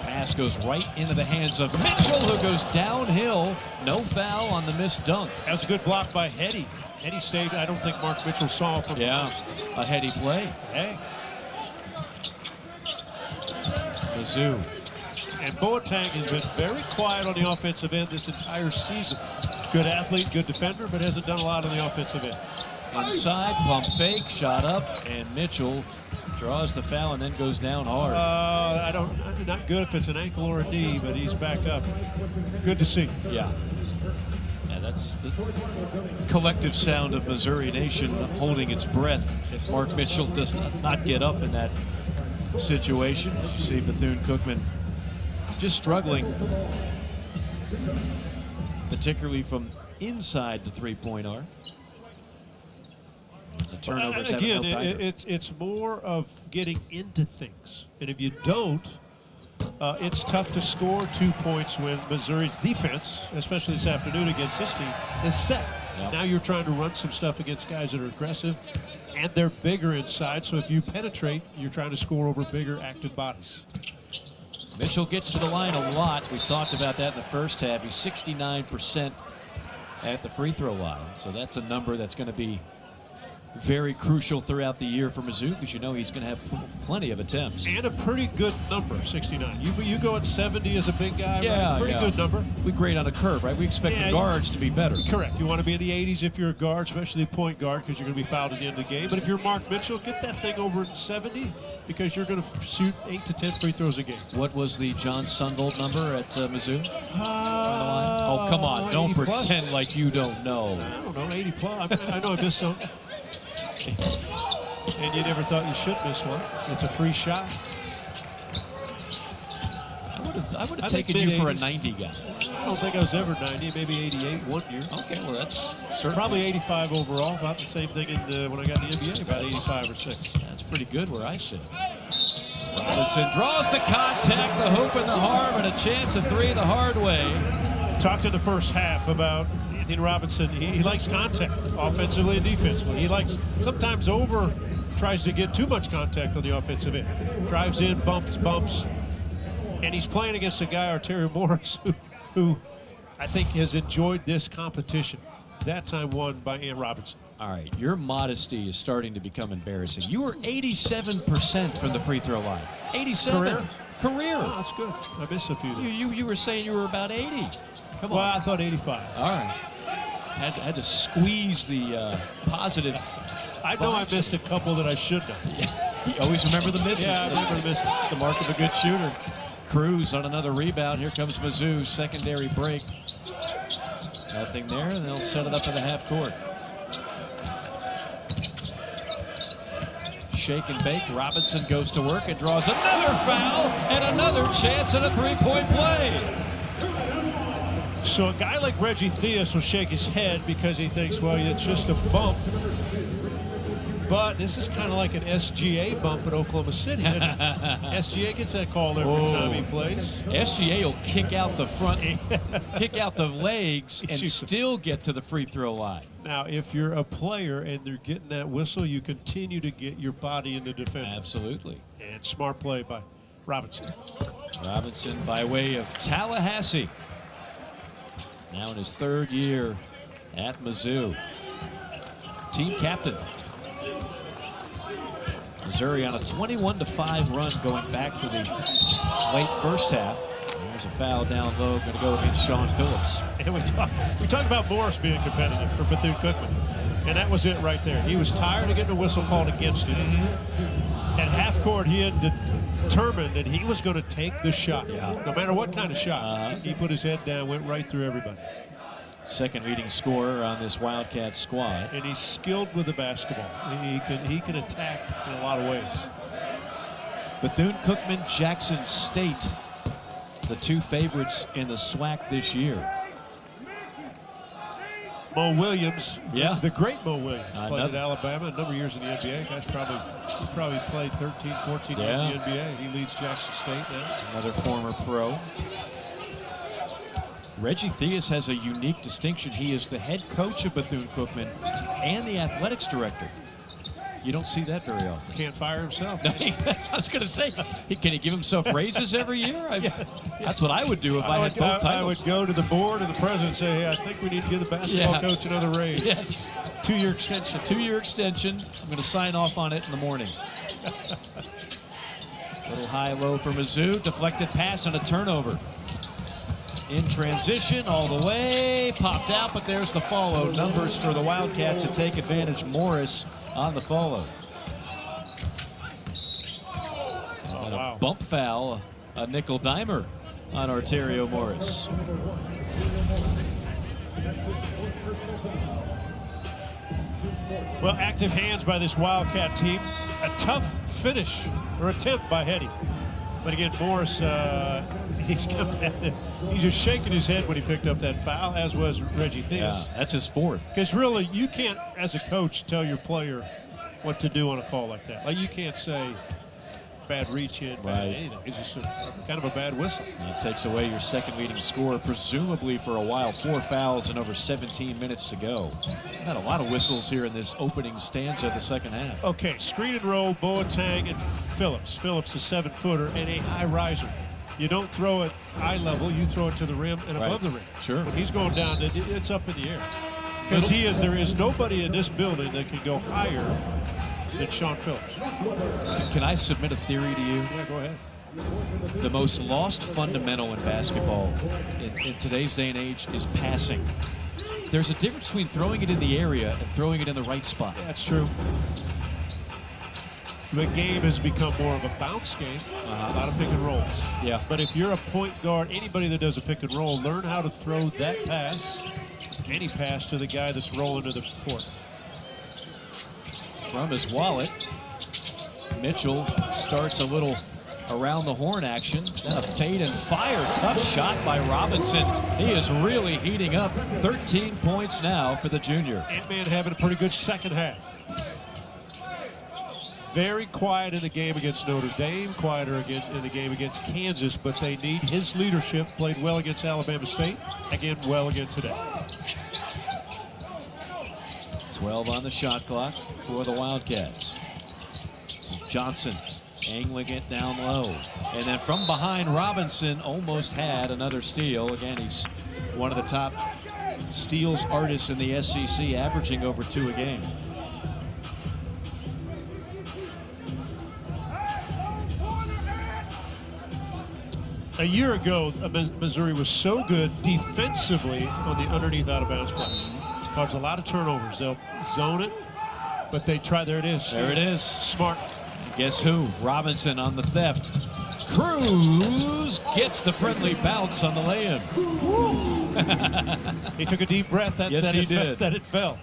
Pass goes right into the hands of Mitchell, who goes downhill. No foul on the missed dunk. That was a good block by Heady. Heady saved. I don't think Mark Mitchell saw from a Heady play. Hey. Mizzou. And Boateng has been very quiet on the offensive end this entire season. Good athlete, good defender, but hasn't done a lot on the offensive end. Inside, pump fake, shot up, and Mitchell draws the foul and then goes down hard. Not good if it's an ankle or a knee, but he's back up. Good to see. Yeah, that's the collective sound of Missouri Nation holding its breath if Mark Mitchell does not get up in that situation. As you see, Bethune-Cookman just struggling, particularly from inside the three-point arc. The turnovers again, it's more of getting into things, and if you don't, it's tough to score 2 points when Missouri's defense, especially this afternoon against this team, is set. Yep. Now you're trying to run some stuff against guys that are aggressive, and they're bigger inside, so if you penetrate, you're trying to score over bigger active bodies. Mitchell gets to the line a lot. We talked about that in the first half. He's 69% at the free throw line, so that's a number that's going to be very crucial throughout the year for Mizzou, because he's going to have plenty of attempts. And a pretty good number, 69. You go at 70 as a big guy, right? Pretty good number. We grade on a curve, right? We expect the guards to be better. Correct. You want to be in the 80s if you're a guard, especially a point guard, because you're going to be fouled at the end of the game. But if you're Mark Mitchell, get that thing over at 70, because you're going to shoot 8 to 10 free throws a game. What was the John Sunvold number at Mizzou? Oh, come on. Don't pretend like you don't know. I don't know, 80 plus. I know I missed some. And you never thought you should miss one. It's a free shot. I would have taken you for a 90 guy. I don't think I was ever 90, maybe 88 one year. Okay, well, that's certainly. Probably 85 overall, about the same thing when I got in the NBA, about 85 or 6. That's pretty good where I sit. Robinson draws the contact, the hoop and the harm, and a chance at 3 the hard way. Talked in the first half about Anthony Robinson. He likes contact, offensively and defensively. He likes, sometimes tries to get too much contact on the offensive end. Drives in, bumps. And he's playing against a guy, Arterio Morris, who I think, has enjoyed this competition. That time won by Ann Robinson. All right, your modesty is starting to become embarrassing. You were 87% from the free throw line. 87. Career. Oh, that's good. I missed a few there. You were saying you were about 80. Come on. Well, I thought 85. All right. Had to squeeze the positive. I know I missed a couple that I shouldn't have. You always remember the misses. Yeah, I remember the misses. The mark of a good shooter. Cruz on another rebound. Here comes Mizzou. Secondary break. Nothing there, and they'll set it up in the half court. Shake and bake. Robinson goes to work and draws another foul and another chance at a three-point play. So a guy like Reggie Theus will shake his head because he thinks, well, it's just a bump. But this is kind of like an SGA bump at Oklahoma City. SGA gets that call every time he plays. SGA will kick out the front, kick out the legs, and still get to the free throw line. Now, if you're a player and they're getting that whistle, you continue to get your body into defense. Absolutely. And smart play by Robinson. Robinson by way of Tallahassee. Now in his third year at Mizzou. Team captain. Missouri on a 21-5 run going back to the late first half. There's a foul down low, going to go against Sean Phillips. And we talk about Morris being competitive for Bethune-Cookman, and that was it right there. He was tired of getting a whistle called against him. At half court, he had determined that he was going to take the shot, no matter what kind of shot. He put his head down, went right through everybody. Second leading scorer on this Wildcat squad. And he's skilled with the basketball. He can attack in a lot of ways. Bethune-Cookman, Jackson State, the two favorites in the SWAC this year. Mo Williams, the great Mo Williams, played at Alabama a number of years in the NBA. Guys probably played 13, 14 years in the NBA. He leads Jackson State now. Another former pro. Reggie Theus has a unique distinction. He is the head coach of Bethune-Cookman and the athletics director. You don't see that very often. Can't fire himself. I was going to say, can he give himself raises every year? That's what I would do if I had both titles. I would go to the board and the president and say, hey, I think we need to give the basketball coach another raise. Yes. 2-year extension. 2-year extension. I'm going to sign off on it in the morning. Little high-low for Mizzou. Deflected pass and a turnover. In transition all the way, popped out, but there's the follow. Numbers for the Wildcats to take advantage. Morris on the follow. A bump foul, a nickel dimer on Arterio Morris. Well, active hands by this Wildcat team. A tough finish or attempt by Hetty. But again, Morris, he's just shaking his head when he picked up that foul, as was Reggie Theus. Yeah, that's his fourth. Because really, you can't, as a coach, tell your player what to do on a call like that. Like, you can't say bad reach in, bad anything. It's just kind of a bad whistle. And it takes away your second leading scorer, presumably for a while. 4 fouls and over 17 minutes to go. Had a lot of whistles here in this opening stanza of the second half. Okay, screen and roll, Boateng and Phillips. Phillips, a 7-footer and a high riser. You don't throw it eye level, you throw it to the rim and above the rim. Sure. When he's going down, it's up in the air. Because there is nobody in this building that can go higher than Sean Phillips. Can I submit a theory to you? Yeah, go ahead. The most lost fundamental in basketball in today's day and age is passing. There's a difference between throwing it in the area and throwing it in the right spot. Yeah, that's true. The game has become more of a bounce game, a lot of pick and rolls. Yeah. But if you're a point guard, anybody that does a pick and roll, learn how to throw that pass, any pass, to the guy that's rolling to the court. From his wallet, Mitchell starts a little around the horn action. Then a fade and fire. Tough shot by Robinson. He is really heating up. 13 points now for the junior. Ant-Man having a pretty good second half. Very quiet in the game against Notre Dame, quieter in the game against Kansas, but they need his leadership. Played well against Alabama State, again well again today. 12 on the shot clock for the Wildcats. Johnson angling it down low. And then from behind, Robinson almost had another steal. Again, he's one of the top steals artists in the SEC, averaging over 2 a game. A year ago, Missouri was so good defensively on the underneath out-of-bounds play. Caused a lot of turnovers. They'll zone it, but they try. There it is. There it is. Smart. Guess who? Robinson on the theft. Cruz gets the friendly bounce on the lay-in. He took a deep breath. Yes, he did. That it fell.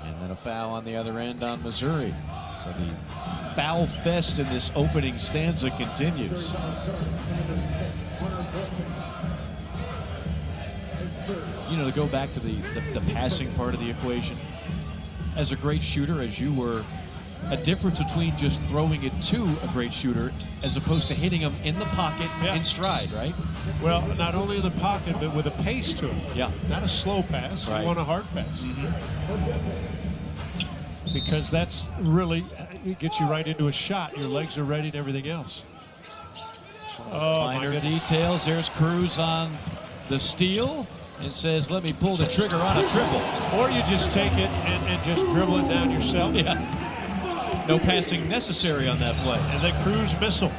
And then a foul on the other end on Missouri. So the foul fest in this opening stanza continues. You know, to go back to the passing part of the equation, as a great shooter, as you were, a difference between just throwing it to a great shooter as opposed to hitting him in the pocket in stride, right? Well, not only in the pocket, but with a pace to it. Yeah. Not a slow pass. Right. You want a hard pass. Because that's really, it gets you right into a shot. Your legs are ready and everything else. Oh, minor details. There's Cruz on the steal and says, let me pull the trigger on a triple. Or you just take it and just dribble it down yourself. Yeah. No passing necessary on that play. And then Cruz missile.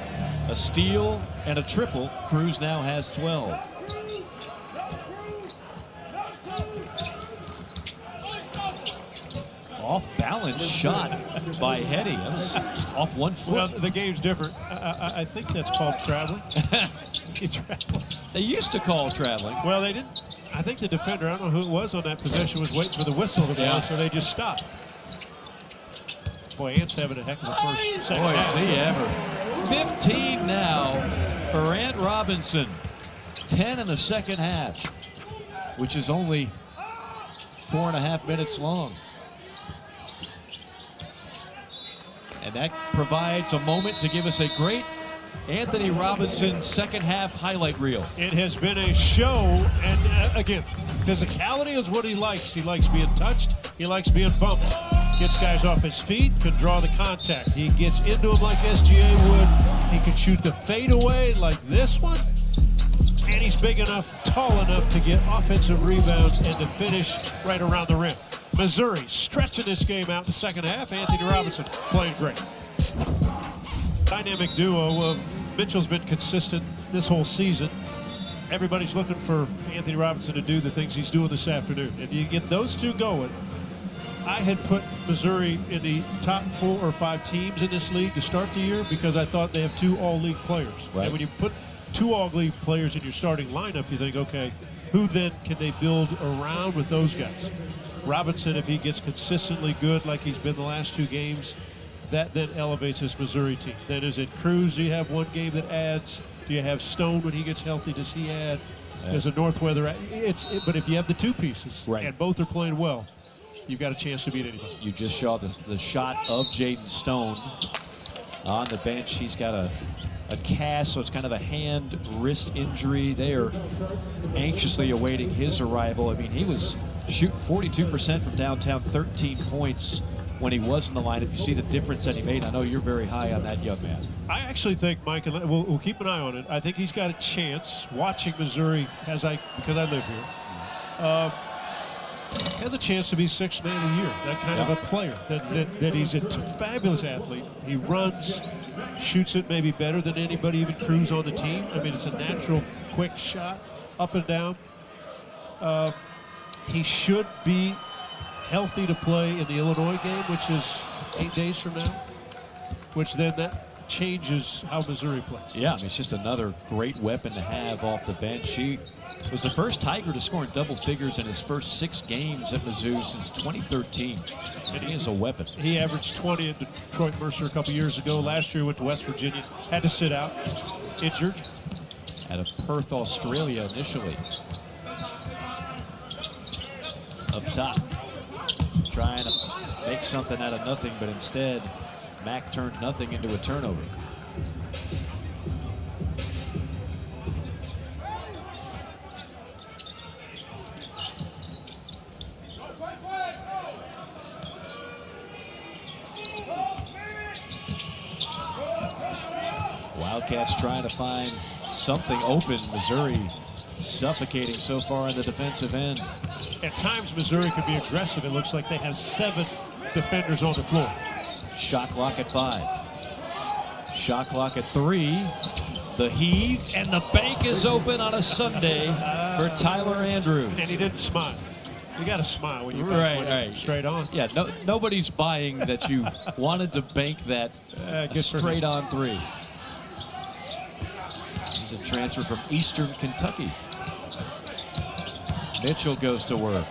A steal and a triple. Cruz now has 12. Off-balance shot by Hetty. That was just off 1 foot. Well, the game's different. I think that's called traveling. They used to call traveling. Well, they didn't. I think the defender, I don't know who it was on that possession, was waiting for the whistle to blow, so they just stopped. Boy, Ant's having a heck of a second Boy, half. is he ever. 15 now for Ant Robinson. 10 in the second half, which is only 4.5 minutes long. And that provides a moment to give us a great Anthony Robinson second half highlight reel. It has been a show, and again, physicality is what he likes. He likes being touched. He likes being bumped. Gets guys off his feet, can draw the contact. He gets into them like SGA would. He can shoot the fadeaway like this one. And he's big enough, tall enough to get offensive rebounds and to finish right around the rim. Missouri stretching this game out in the second half. Anthony Robinson playing great. Dynamic duo. Mitchell's been consistent this whole season. Everybody's looking for Anthony Robinson to do the things he's doing this afternoon. If you get those two going, I had put Missouri in the top 4 or 5 teams in this league to start the year because I thought they have 2 all-league players. Right. And when you put 2 all-league players in your starting lineup, you think, okay, who then can they build around with those guys? Robinson, if he gets consistently good like he's been the last 2 games, that then elevates this Missouri team. Then is it Cruz? Do you have one game that adds? Do you have Stone when he gets healthy? Does he add? Does a Northweather add? But if you have the 2 pieces, and both are playing well, you've got a chance to beat anybody. You just saw the shot of Jaden Stone on the bench. He's got a cast, so it's kind of a hand-wrist injury. They are anxiously awaiting his arrival. I mean, he was shooting 42% from downtown, 13 points when he was in the lineup. You see the difference that he made. I know you're very high on that young man. I actually think, Mike, and we'll keep an eye on it. I think he's got a chance, watching Missouri, because I live here, has a chance to be 6th man of the year. That kind of a player. That he's a fabulous athlete. He runs, shoots it maybe better than anybody, even Cruz on the team. I mean, it's a natural, quick shot, up and down. He should be healthy to play in the Illinois game, which is 8 days from now, which then that changes how Missouri plays. Yeah, I mean, it's just another great weapon to have off the bench. He was the first Tiger to score in double figures in his first 6 games at Mizzou since 2013, and he is a weapon. He averaged 20 at Detroit Mercer a couple years ago. Last year went to West Virginia, had to sit out, injured. Out of Perth, Australia initially. Up top, trying to make something out of nothing, but instead Mack turned nothing into a turnover. Wildcats trying to find something open. Missouri suffocating so far on the defensive end. At times, Missouri could be aggressive. It looks like they have 7 defenders on the floor. Shot clock at 5. Shot clock at 3. The heave, and the bank is open on a Sunday for Tyler Andrews. And he didn't smile. You got to smile when you right. Straight on. Yeah, nobody's buying that you wanted to bank that straight on 3. He's a transfer from Eastern Kentucky. Mitchell goes to work.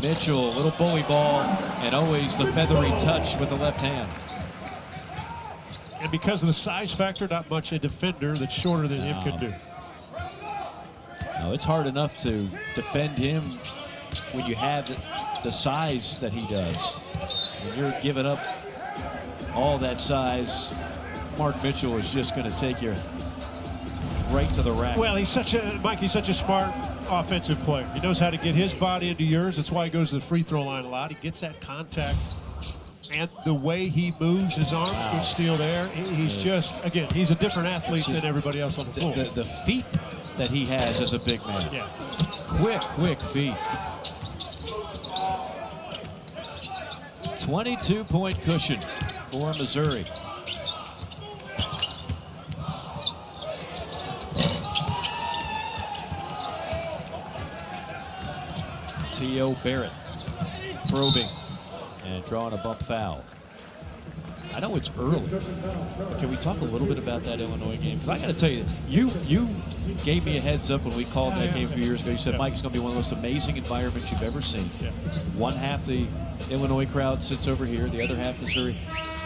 Mitchell, a little bully ball, and always the feathery touch with the left hand. And because of the size factor, not much a defender that's shorter than him can do. No, it's hard enough to defend him when you have the size that he does. When you're giving up all that size, Mark Mitchell is just going to take you right to the rack. Well, he's such a smart offensive player. He knows how to get his body into yours. That's why he goes to the free throw line a lot. He gets that contact. And the way he moves his arms, good steal there. He's just, again, he's a different athlete than everybody else on the floor. The feet that he has as a big man. Yeah. Quick feet. 22-point cushion for Missouri. T.O. Barrett probing and drawing a bump foul. I know it's early. Can we talk a little bit about that Illinois game? Because I got to tell you, you gave me a heads up when we called that game a few years ago. You said, Mike, it's going to be one of the most amazing environments you've ever seen. Yeah. One half the Illinois crowd sits over here, the other half Missouri.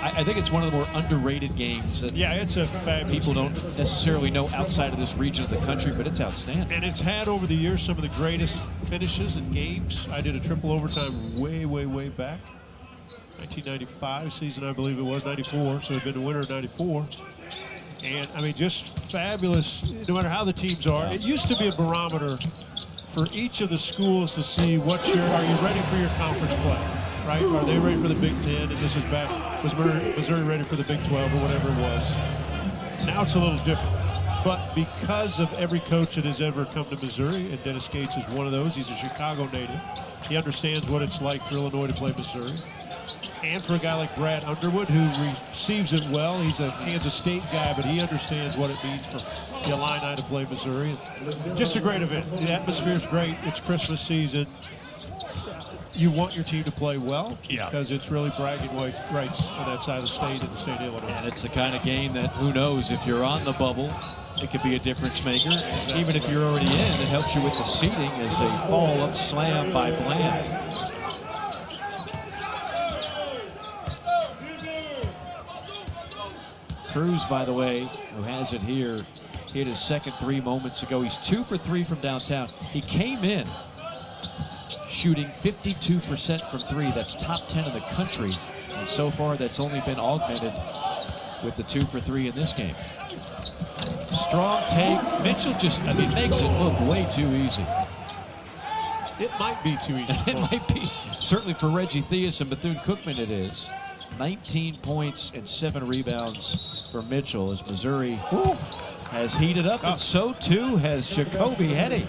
I think it's one of the more underrated games that it's a fabulous people don't necessarily know outside of this region of the country, but it's outstanding. And it's had over the years some of the greatest finishes in games. I did a triple overtime way back. 1995 season, I believe it was, 94, so it'd been the winter of 94. And, I mean, just fabulous, no matter how the teams are. It used to be a barometer for each of the schools to see are you ready for your conference play, right? Are they ready for the Big Ten? And this is back, was Missouri ready for the Big 12 or whatever it was? Now it's a little different. But because of every coach that has ever come to Missouri, and Dennis Gates is one of those, he's a Chicago native. He understands what it's like for Illinois to play Missouri. And for a guy like Brad Underwood, who receives it well, he's a Kansas State guy, but he understands what it means for the Illini to play Missouri. Just a great event. The atmosphere's great. It's Christmas season. You want your team to play well because it's really bragging rights on that side of the state in the state of Illinois. And it's the kind of game that, who knows, if you're on the bubble, it could be a difference maker. Exactly. Even if you're already in, it helps you with the seeding as a follow-up slam by Bland. Cruz, by the way, who has it here, hit his second 3 moments ago. He's 2 for 3 from downtown. He came in shooting 52% from 3. That's top 10 in the country. And so far, that's only been augmented with the 2 for 3 in this game. Strong take. Mitchell just, makes it look way too easy. It might be too easy. It might be. Certainly for Reggie Theus and Bethune-Cookman it is. 19 points and 7 rebounds for Mitchell as Missouri has heated up, and so too has Jacoby Hetty.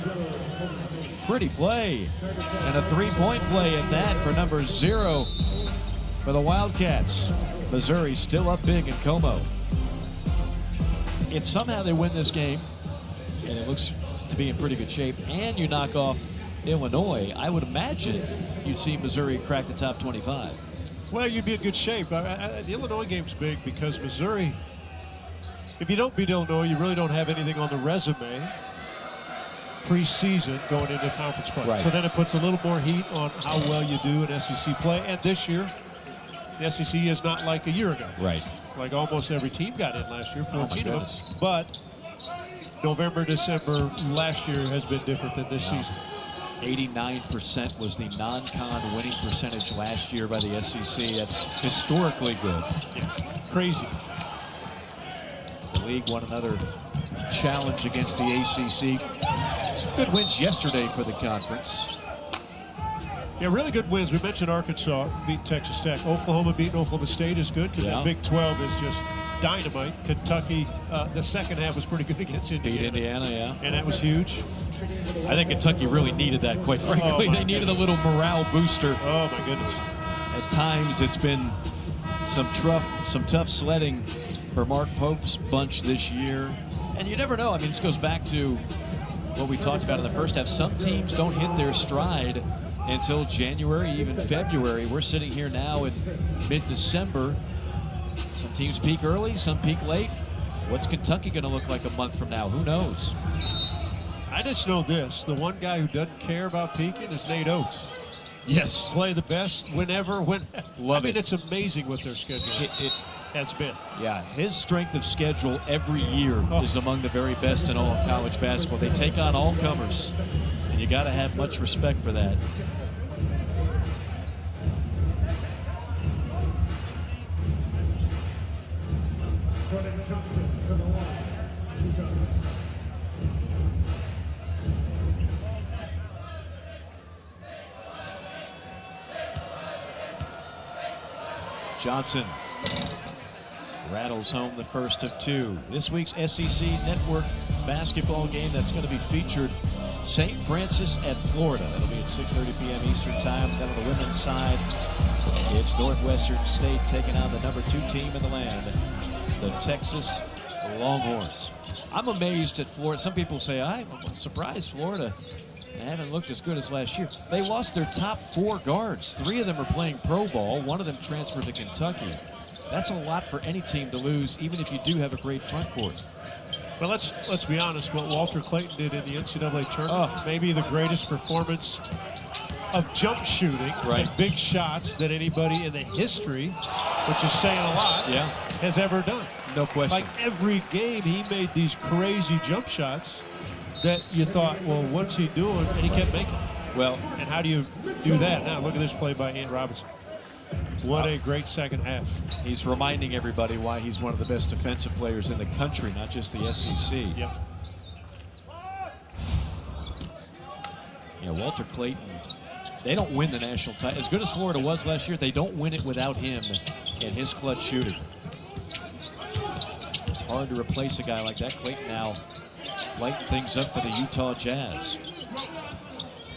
Pretty play, and a 3-point play at that for number 0 for the Wildcats. Missouri still up big in Como. If somehow they win this game, and it looks to be in pretty good shape, and you knock off Illinois, I would imagine you'd see Missouri crack the top 25. Well, you'd be in good shape. The Illinois game's big because Missouri, if you don't beat Illinois, you really don't have anything on the resume preseason going into conference play. Right. So then it puts a little more heat on how well you do in SEC play. And this year, the SEC is not like a year ago. Right. Like almost every team got in last year, 14 of them. goodness. But November, December last year has been different than this season. 89% was the non-con winning percentage last year by the SEC. That's historically good. Yeah, crazy. The league won another challenge against the ACC. Some good wins yesterday for the conference. Yeah, really good wins. We mentioned Arkansas beat Texas Tech. Oklahoma beating Oklahoma State is good because that Big 12 is just dynamite. Kentucky, the second half was pretty good against Indiana. Beat Indiana, And that was huge. I think Kentucky really needed that, quite frankly. They needed a little morale booster. Oh, my goodness. At times, it's been some tough sledding for Mark Pope's bunch this year. And you never know. I mean, this goes back to what we talked about in the first half. Some teams don't hit their stride until January, even February. We're sitting here now in mid-December. Some teams peak early, some peak late. What's Kentucky going to look like a month from now? Who knows? I just know this. The one guy who doesn't care about peaking is Nate Oates. Yes. Play the best whenever. Love it. It's amazing what their schedule has been. Yeah, his strength of schedule every year is among the very best in all of college basketball. They take on all comers, and you got to have much respect for that. Johnson rattles home the first of two. This week's SEC Network basketball game that's going to be featured St. Francis at Florida. That'll be at 6:30 p.m. Eastern time. Then on the women's side, it's Northwestern State taking on the number 2 team in the land, the Texas Longhorns. I'm amazed at Florida. Some people say, I'm surprised Florida. They haven't looked as good as last year. They lost their top 4 guards. 3 of them are playing pro ball. 1 of them transferred to Kentucky. That's a lot for any team to lose, even if you do have a great front court. Well, let's be honest. What Walter Clayton did in the NCAA tournament, maybe the greatest performance of jump shooting, and big shots that anybody in the history, which is saying a lot, has ever done. No question. Like every game, he made these crazy jump shots that you thought, well, what's he doing? And he kept making. Well, and how do you do that? Now look at this play by Ant Robinson. What a great second half. He's reminding everybody why he's one of the best defensive players in the country, not just the SEC. Yep. Yeah, Walter Clayton, they don't win the national title. As good as Florida was last year, they don't win it without him and his clutch shooting. It's hard to replace a guy like that. Clayton now lighting things up for the Utah Jazz.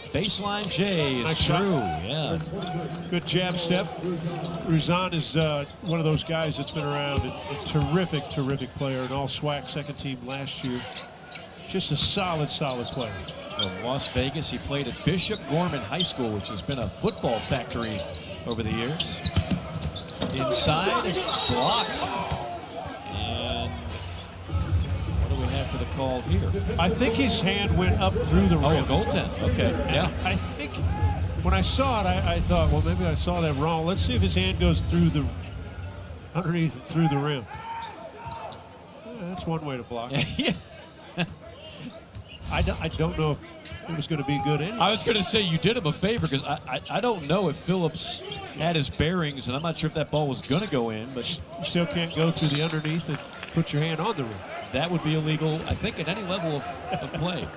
Baseline J is true. Yeah. Good jab step. Ruzan is one of those guys that's been around. A terrific, terrific player. An all-SWAC second team last year. Just a solid, solid player. From Las Vegas, he played at Bishop Gorman High School, which has been a football factory over the years. Inside, blocked. And what do we have for the call here? I think his hand went up through the rim. Oh, a goaltend. Okay, yeah. I think when I saw it, I thought, well, maybe I saw that wrong. Let's see if his hand goes through the, underneath, through the rim. Yeah, that's one way to block it. Yeah. I don't know if it was going to be good anyway. I was going to say you did him a favor because I don't know if Phillips had his bearings, and I'm not sure if that ball was going to go in, but you still can't go through the underneath and put your hand on the rim. That would be illegal, I think, at any level of play.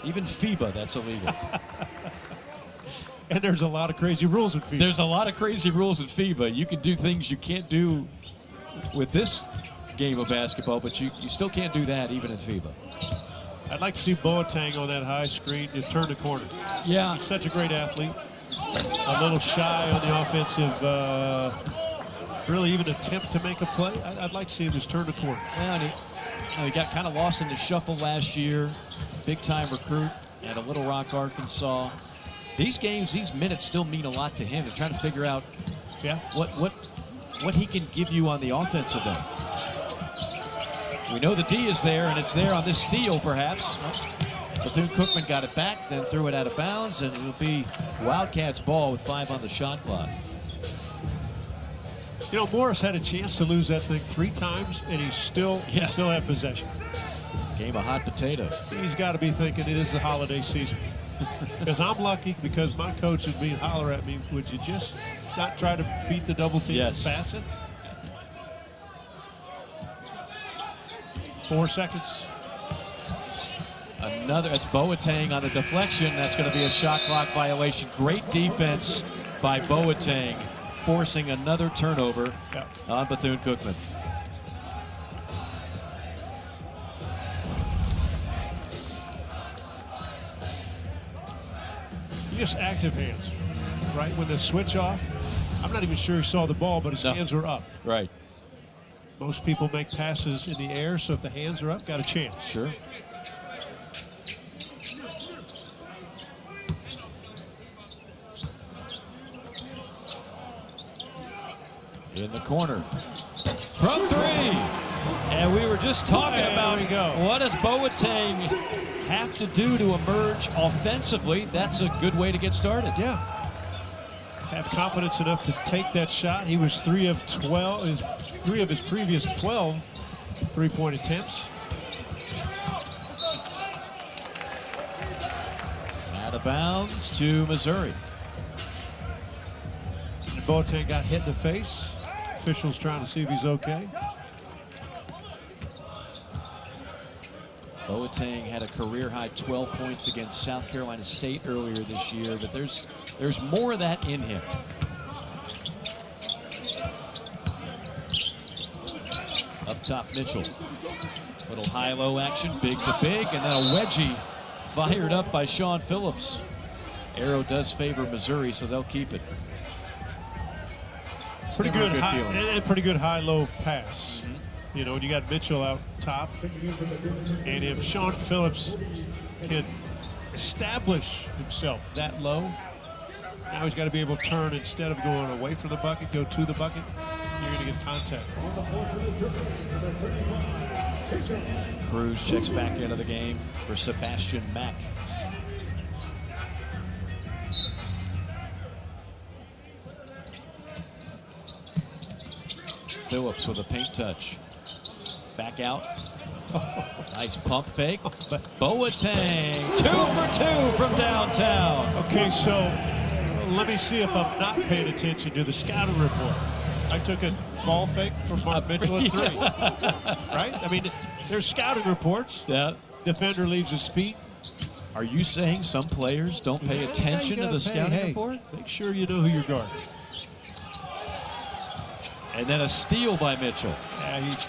Even FIBA, that's illegal. And there's a lot of crazy rules with FIBA. There's a lot of crazy rules with FIBA. You can do things you can't do with this game of basketball, but you still can't do that even in FIBA. I'd like to see Boateng on that high screen just turn the corner. Yeah. He's such a great athlete. A little shy on the offensive, really even attempt to make a play. I'd like to see him just turn the corner. Yeah, and he got kind of lost in the shuffle last year. Big-time recruit at a Little Rock, Arkansas. These games, these minutes still mean a lot to him. They're trying to figure out what he can give you on the offensive end. We know the D is there, and it's there on this steal, perhaps. Bethune-Cookman got it back, then threw it out of bounds, and it'll be Wildcats ball with 5 on the shot clock. You know, Morris had a chance to lose that thing 3 times, and he still had possession. Game of hot potato. He's got to be thinking it is the holiday season. Because I'm lucky because my coach would be holler at me, would you just not try to beat the double team and pass it? 4 seconds. Another, it's Boateng on the deflection. That's going to be a shot clock violation. Great defense by Boateng, forcing another turnover on Bethune-Cookman. just active hands, right? When the switch off, I'm not even sure he saw the ball, but his hands were up. Right. Most people make passes in the air, so if the hands are up, got a chance. Sure. In the corner. From 3. And we were just talking about what does Boateng have to do to emerge offensively. That's a good way to get started. Yeah. Have confidence enough to take that shot. He was 3 of 12, 3 of his previous 12 three-point attempts. Out of bounds to Missouri. And Boateng got hit in the face. Officials trying to see if he's okay. Boateng had a career-high 12 points against South Carolina State earlier this year, but there's more of that in him. Up top, Mitchell. Little high-low action, big to big, and then a wedgie fired up by Sean Phillips. Arrow does favor Missouri, so they'll keep it. Pretty good high-low pass. You know, when you got Mitchell out top, and if Sean Phillips can establish himself that low, now he's got to be able to turn instead of going away from the bucket, go to the bucket. You're going to get contact. Cruz checks back into the game for Sebastian Mack. Phillips with a paint touch. Back out. Nice pump fake. But Boateng, 2 for 2 from downtown. Okay, so let me see if I'm not paying attention to the scouting report. I took a ball fake from Mark Mitchell at 3. Right? I mean, there's scouting reports. Yeah. Defender leaves his feet. Are you saying some players don't pay attention to the scouting report? Make sure you know who you're guarding. And then a steal by Mitchell. Yeah, he's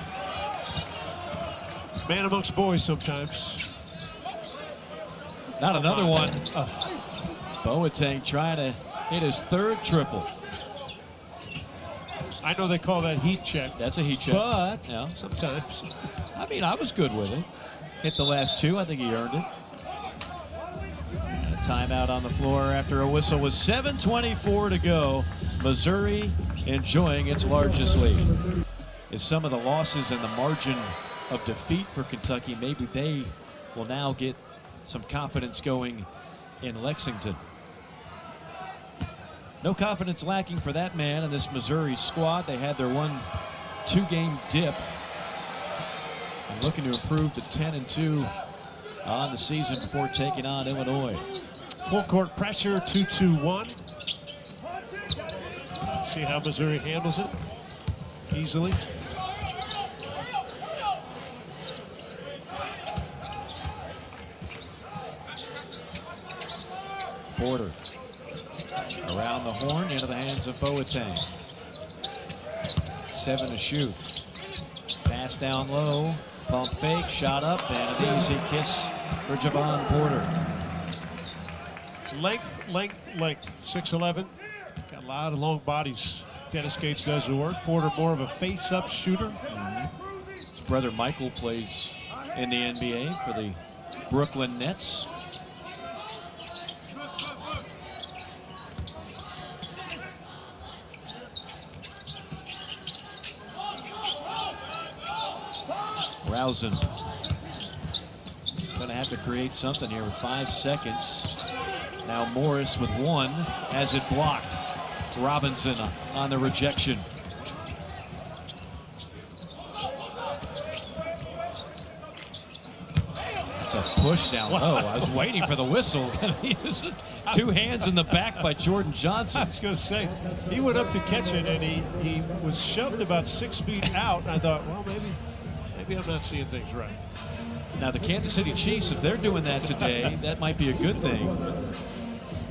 man amongst boys sometimes. Not another one. Boateng trying to hit his 3rd triple. I know they call that heat check. That's a heat check. But yeah, sometimes. I mean, I was good with it. Hit the last 2. I think he earned it. And a timeout on the floor after a whistle with 7:24 to go. Missouri enjoying its largest lead. Is some of the losses and the margin of defeat for Kentucky, maybe they will now get some confidence going in Lexington. No confidence lacking for that man in this Missouri squad. They had their 1-2 game dip and looking to improve to 10-2 on the season before taking on Illinois. Full court pressure, 2-2-1. See how Missouri handles it easily. Porter around the horn into the hands of Boateng. 7 to shoot. Pass down low, pump fake, shot up, and an easy kiss for Javon Porter. Length, 6'11". Got a lot of long bodies. Dennis Gates does the work. Porter more of a face-up shooter. His brother Michael plays in the NBA for the Brooklyn Nets. Rousen gonna have to create something here with 5 seconds. Now Morris with 1 has it blocked. Robinson on the rejection. It's a push down low. I was waiting for the whistle. 2 hands in the back by Jordan Johnson. I was going to say, he went up to catch it, and he was shoved about 6 feet out. And I thought, well, maybe I'm not seeing things right. Now the Kansas City Chiefs, if they're doing that today, that might be a good thing.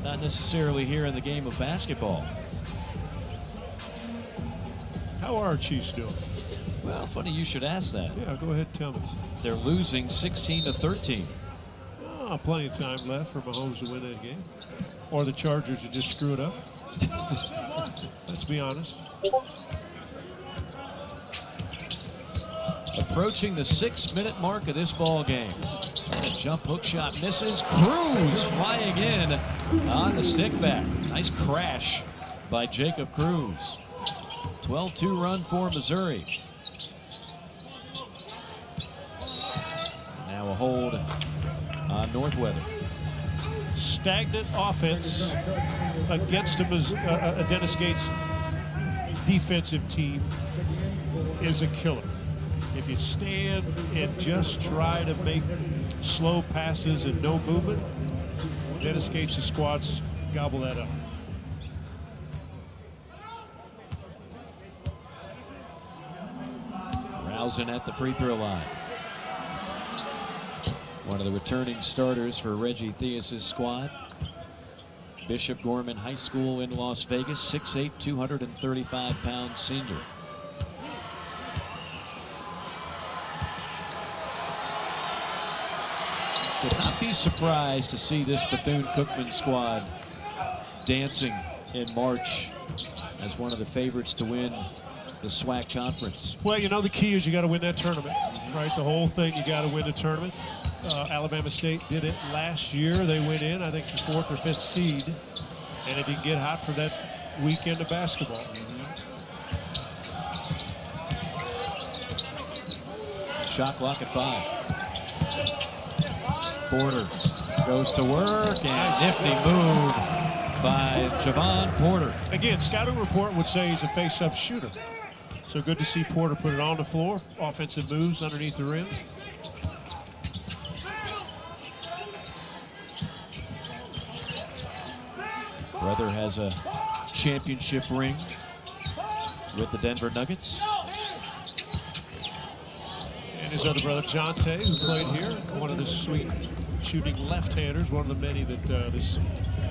Not necessarily here in the game of basketball. How are our Chiefs doing? Well, funny you should ask that. Yeah, go ahead and tell me. They're losing 16-13. Oh, Plenty of time left for Mahomes to win that game. Or the Chargers to just screw it up. Let's be honest. Approaching the 6-minute mark of this ball game. Jump hook shot misses. Cruz flying in on the stick back. Nice crash by Jacob Cruz. 12-2 run for Missouri. Now a hold on Northweather. Stagnant offense against a Dennis Gates defensive team is a killer. If you stand and just try to make slow passes and no movement, Dennis Gates' squads gobble that up. Rousing at the free throw line. One of the returning starters for Reggie Theus' squad. Bishop Gorman High School in Las Vegas, 6'8", 235-pound senior. Would not be surprised to see this Bethune-Cookman squad dancing in March as one of the favorites to win the SWAC conference. Well, you know, the key is you got to win that tournament, right? The whole thing, you got to win the tournament. Alabama State did it last year. They went in, I think, the 4th or 5th seed, and it didn't get hot for that weekend of basketball. Shot clock at 5. Porter goes to work, and nifty move by Javon Porter. Again, scouting report would say he's a face-up shooter. So good to see Porter put it on the floor. Offensive moves underneath the rim. Brother has a championship ring with the Denver Nuggets. And his other brother, Jonte, who played here, one of the sweet shooting left-handers, one of the many that this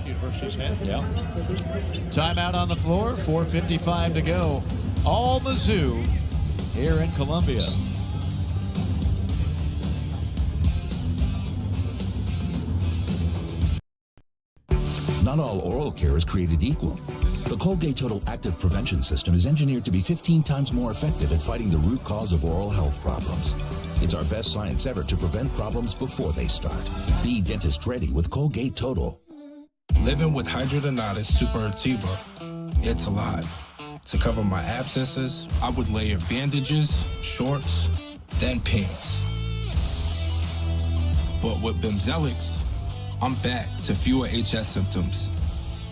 university's had. Yeah. Timeout on the floor, 4:55 to go. All Mizzou here in Columbia. Not all oral care is created equal. The Colgate Total Active Prevention System is engineered to be 15 times more effective at fighting the root cause of oral health problems. It's our best science ever to prevent problems before they start. Be dentist ready with Colgate Total. Living with hidradenitis suppurativa, it's a lot. To cover my abscesses, I would layer bandages, shorts, then paints. But with Bimzelx, I'm back to fewer HS symptoms.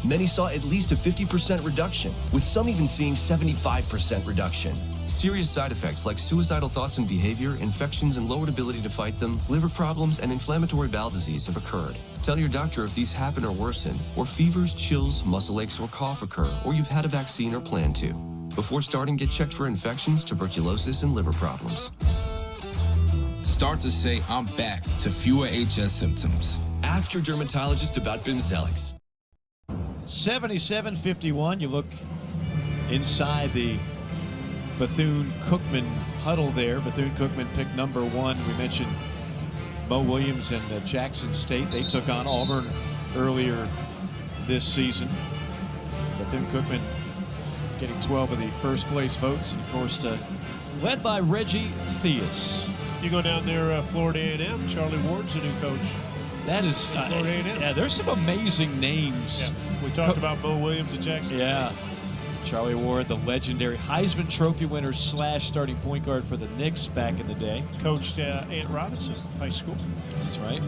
Many saw at least a 50% reduction, with some even seeing 75% reduction. Serious side effects like suicidal thoughts and behavior, infections and lowered ability to fight them, liver problems, and inflammatory bowel disease have occurred. Tell your doctor if these happen or worsen, or fevers, chills, muscle aches, or cough occur, or you've had a vaccine or plan to. Before starting, get checked for infections, tuberculosis, and liver problems. Start to say I'm back to fewer HS symptoms. Ask your dermatologist about Bimzelx. 77-51. You look inside the Bethune-Cookman huddle there. Bethune-Cookman picked number 1. We mentioned Mo Williams and Jackson State. They took on Auburn earlier this season. Bethune-Cookman getting 12 of the first place votes, and of course led by Reggie Theus. You go down there, Florida A&M, Charlie Ward's the new coach. That is, yeah, there's some amazing names. Yeah. We talked about Mo Williams and Jackson. Yeah. Charlie Ward, the legendary Heisman Trophy winner / starting point guard for the Knicks back in the day. Coached Ant Robinson High School. That's right.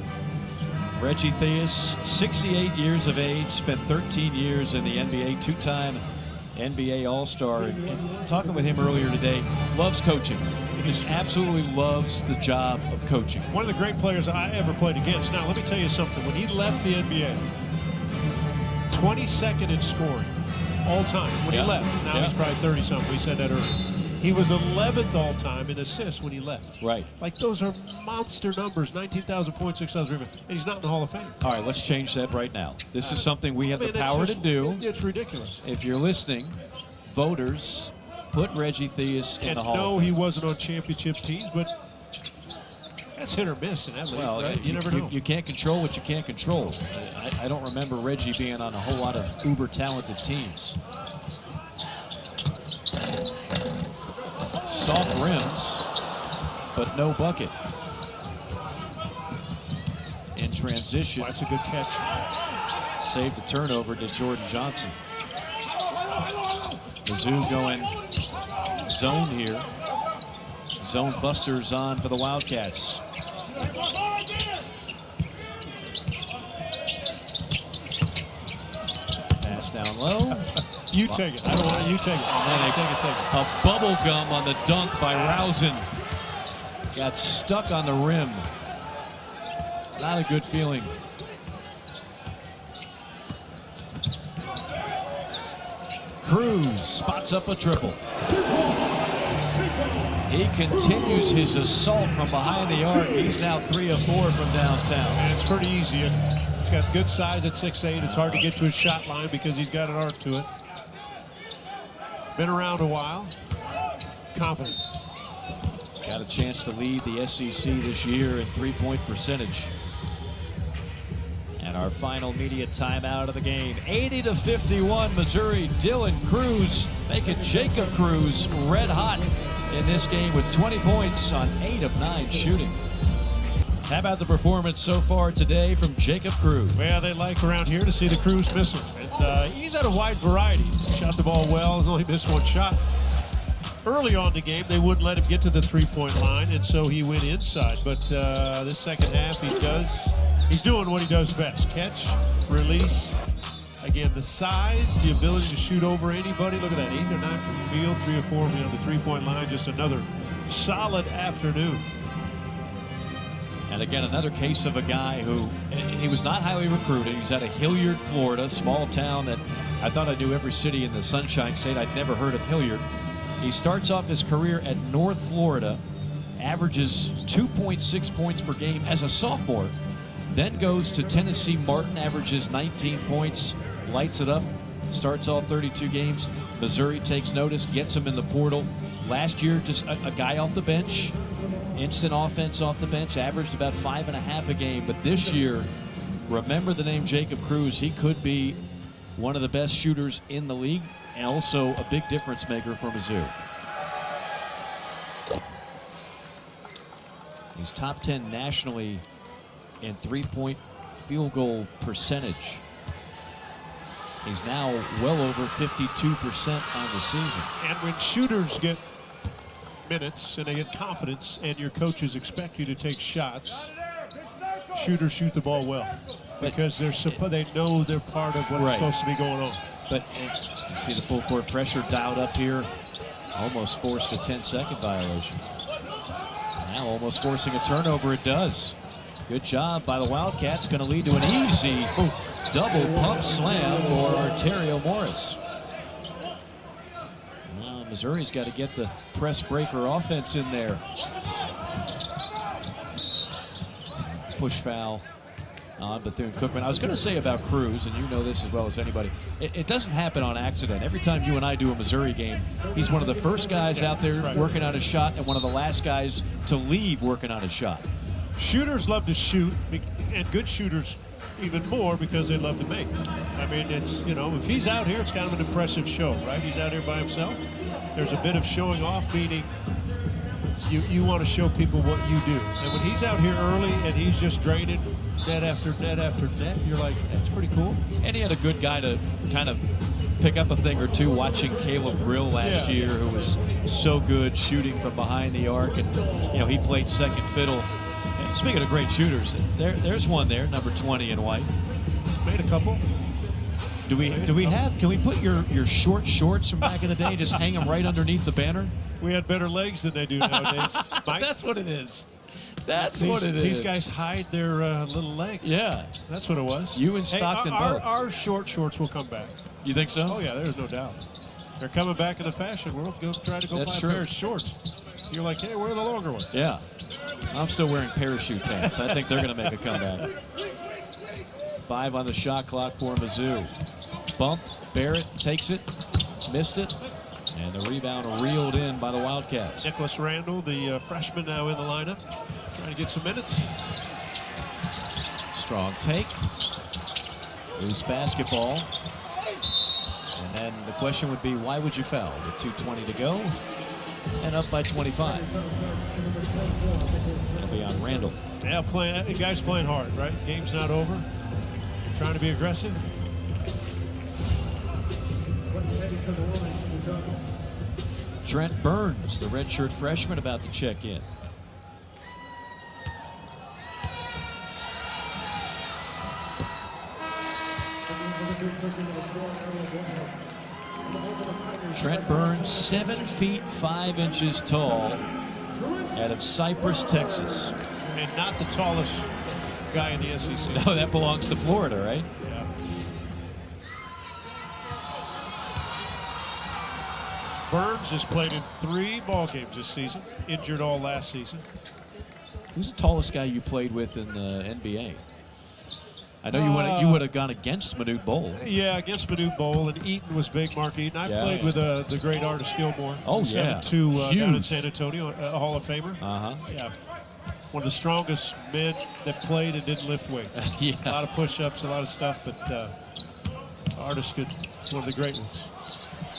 Reggie Theus, 68 years of age, spent 13 years in the NBA, 2-time NBA All-Star. And talking with him earlier today, loves coaching. He just absolutely loves the job of coaching. One of the great players I ever played against. Now, let me tell you something. When he left the NBA, 22nd in scoring all time when he left. Now he's probably 30-something. We said that earlier. He was 11th all time in assists when he left. Right. Like, those are monster numbers. 19,000 points, 6,000 rebounds. And he's not in the Hall of Fame. All right, let's change that right now. This is something we have the power to do. It's ridiculous. If you're listening, voters, put Reggie Theus in the Hall of Fame. No, he wasn't on championship teams, but That's hit or miss in that league, Well, right? You never know. You can't control what you can't control. I don't remember Reggie being on a whole lot of uber-talented teams. Soft rims, but no bucket. In transition. That's a good catch. Saved the turnover to Jordan Johnson. Mizzou going zone here. Zone busters on for the Wildcats. Pass down low. You take it. I don't want it. You take it. Take it. A bubble gum on the dunk by Rousen. Got stuck on the rim. Not a good feeling. Cruz spots up a triple. He continues his assault from behind the arc. He's now 3 of 4 from downtown. And it's pretty easy. He's got good size at 6'8". It's hard to get to his shot line because he's got an arc to it. Been around a while. Confident. Got a chance to lead the SEC this year in three-point percentage. And our final media timeout of the game. 80-51, Missouri. Dylan Cruz making Jacob Cruz red hot in this game with 20 points on 8 of 9 shooting. How about the performance so far today from Jacob Cruz? Well, they like around here to see the Cruz missile. And he's had a wide variety. Shot the ball well, he's only missed one shot. Early on in the game, they wouldn't let him get to the three-point line, and so he went inside. But this second half, he's doing what he does best. Catch, release. Again, the size, the ability to shoot over anybody. Look at that, 8 or 9 from the field, 3 or 4 on the three-point line. Just another solid afternoon. And again, another case of a guy who, he was not highly recruited. He's out of Hilliard, Florida, small town that I thought I knew every city in the Sunshine State. I'd never heard of Hilliard. He starts off his career at North Florida, averages 2.6 points per game as a sophomore, then goes to Tennessee Martin, averages 19 points, lights it up, starts all 32 games. Missouri takes notice, gets him in the portal. Last year, just a guy off the bench, instant offense off the bench, averaged about 5.5 a game. But this year, remember the name Jacob Cruz. He could be one of the best shooters in the league and also a big difference maker for Mizzou. He's top 10 nationally in three-point field goal percentage. He's now well over 52% on the season. And when shooters get minutes and they get confidence and your coaches expect you to take shots, shooters shoot the ball well because they know they're part of what's supposed to be going on. But you see the full court pressure dialed up here. Almost forced a 10-second violation. Now almost forcing a turnover, it does. Good job by the Wildcats. Going to lead to an easy double pump slam for Arterio Morris. Well, Missouri's got to get the press breaker offense in there. Push foul on Bethune-Cookman. I was going to say about Cruz, and you know this as well as anybody, it doesn't happen on accident. Every time you and I do a Missouri game, he's one of the first guys out there working on his shot and one of the last guys to leave working on his shot. Shooters love to shoot, and good shooters even more because they love to make. I mean, it's, you know, if he's out here, it's kind of an impressive show, right? He's out here by himself. There's a bit of showing off, meaning you want to show people what you do. And when he's out here early and he's just draining net after net after net, you're like, that's pretty cool. And he had a good guy to kind of pick up a thing or two watching Caleb Grill last year, who was so good shooting from behind the arc. And, you know, he played second fiddle. And speaking of great shooters, there's one there, number 20 in white. Made a couple. Can we put your short shorts from back in the day, just hang them right underneath the banner? We had better legs than they do nowadays. That's what it is. That's what it is. These guys hide their little legs. Yeah. That's what it was. You and Stockton both. Our short shorts will come back. You think so? Oh, yeah, there's no doubt. They're coming back in the fashion world. Go try to go buy a pair of shorts. You're like, hey, wear the longer ones. Yeah. I'm still wearing parachute pants. I think they're going to make a comeback. 5 on the shot clock for Mizzou. Bump. Barrett takes it. Missed it. And the rebound reeled in by the Wildcats. Nicholas Randall, the freshman, now in the lineup. Trying to get some minutes. Strong take. Loose basketball. And then the question would be, why would you foul with 2:20 to go and up by 25? It'll be on Randall. Yeah, the guy's playing hard, right? Game's not over. Trying to be aggressive. Trent Burns, the redshirt freshman, about to check in. Trent Burns, 7 feet 5 inches tall, out of Cypress, Texas. And not the tallest guy in the SEC. No, that belongs to Florida, right? Yeah. Burns has played in 3 ball games this season. Injured all last season. Who's the tallest guy you played with in the NBA? I know you would have gone against Manute Bol. Yeah, against Manute Bol, and Eaton was big. Mark Eaton. I played with the great Artis Gilmore. Oh, yeah. 7'2", down in San Antonio, a Hall of Famer. Uh-huh. Yeah. One of the strongest men that played and didn't lift weight. Yeah. A lot of push-ups, a lot of stuff, but Artis was one of the great ones.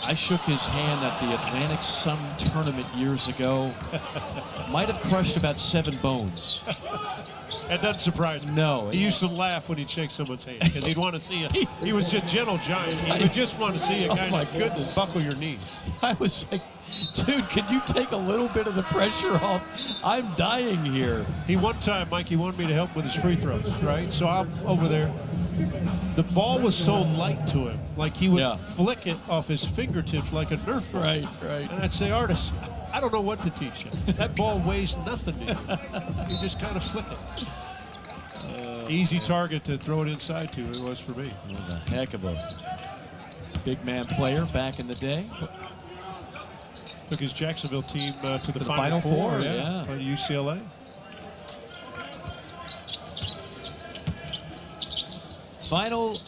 I shook his hand at the Atlantic Sun tournament years ago. Might have crushed about 7 bones. That doesn't surprise me. No. He used to laugh when he'd shake someone's hand because he'd want to see it. He was a gentle giant. He would just want to see it kind of buckle your knees. I was like, dude, can you take a little bit of the pressure off? I'm dying here. One time, Mike, he wanted me to help with his free throws, right? So I'm over there. The ball was so light to him, like he would flick it off his fingertips like a Nerf ball. Right. And I'd say, Artis, I don't know what to teach you. That ball weighs nothing to you. You just kind of flick it. Easy target to throw it inside to. It was for me. What a heck of a big man player back in the day. Took his Jacksonville team to the Final Four. Yeah. By UCLA. Final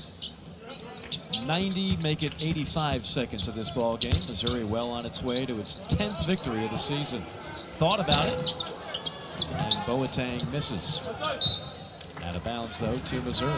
90, make it 85 seconds of this ball game. Missouri well on its way to its 10th victory of the season. Thought about it, and Boateng misses. Out of bounds, though, to Missouri.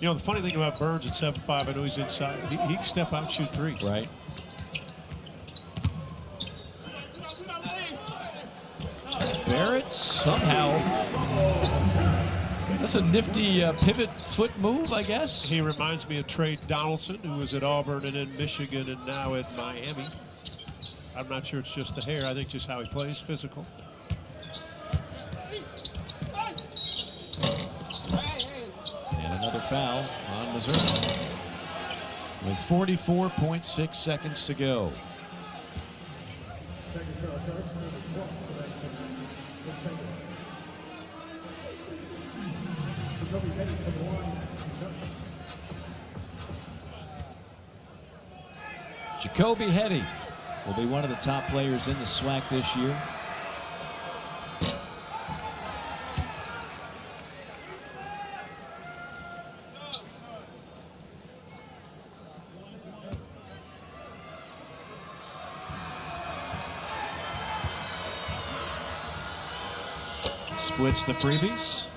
You know, the funny thing about Burns at 7'5", I know he's inside. He can step out and shoot 3. Right. Barrett somehow. That's a nifty pivot foot move, I guess. He reminds me of Trey Donaldson, who was at Auburn and then Michigan and now at Miami. I'm not sure it's just the hair. I think just how he plays, physical. Another foul on Missouri with 44.6 seconds to go. Jacoby Hetty will be one of the top players in the SWAC this year. Splits the freebies.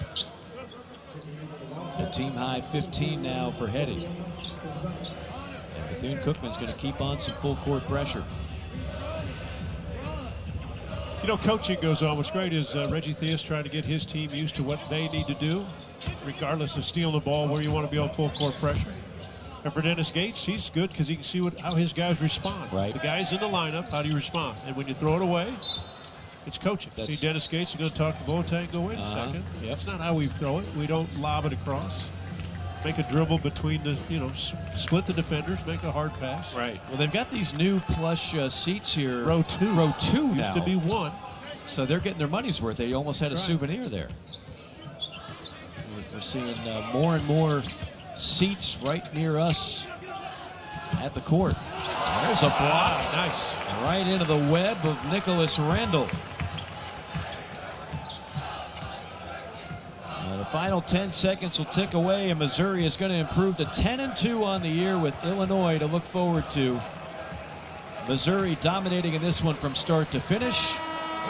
A team high 15 now for Hetty. And Bethune-Cookman's going to keep on some full court pressure. You know, coaching goes on. What's great is Reggie Theus trying to get his team used to what they need to do, regardless of stealing the ball, where you want to be on full court pressure. And for Dennis Gates, he's good because he can see how his guys respond. Right. The guys in the lineup, how do you respond? And when you throw it away, it's coaching. See, Dennis Gates is going to talk to Boateng, go, wait a second. Yep. That's not how we throw it. We don't lob it across. Make a dribble between the, split the defenders, make a hard pass. Right. Well, they've got these new plush seats here. Row 2 now. Used to be 1. So they're getting their money's worth. They almost had a souvenir there. We're seeing more and more seats right near us at the court. There's a block. Nice. Right into the web of Nicholas Randall. The final 10 seconds will tick away, and Missouri is going to improve to 10-2 on the year with Illinois to look forward to. Missouri dominating in this one from start to finish.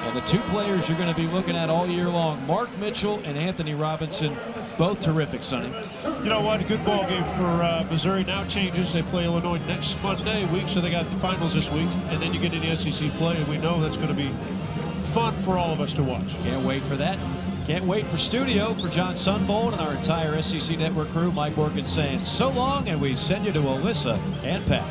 And the two players you're going to be looking at all year long, Mark Mitchell and Anthony Robinson, both terrific, Sonny. You know what? A good ball game for Missouri. Now changes. They play Illinois next Monday week, so they got the finals this week. And then you get into SEC play, and we know that's going to be fun for all of us to watch. Can't wait for that. Can't wait for studio. For John Sunbold and our entire SEC Network crew, Mike Morgan saying so long, and we send you to Alyssa and Pat.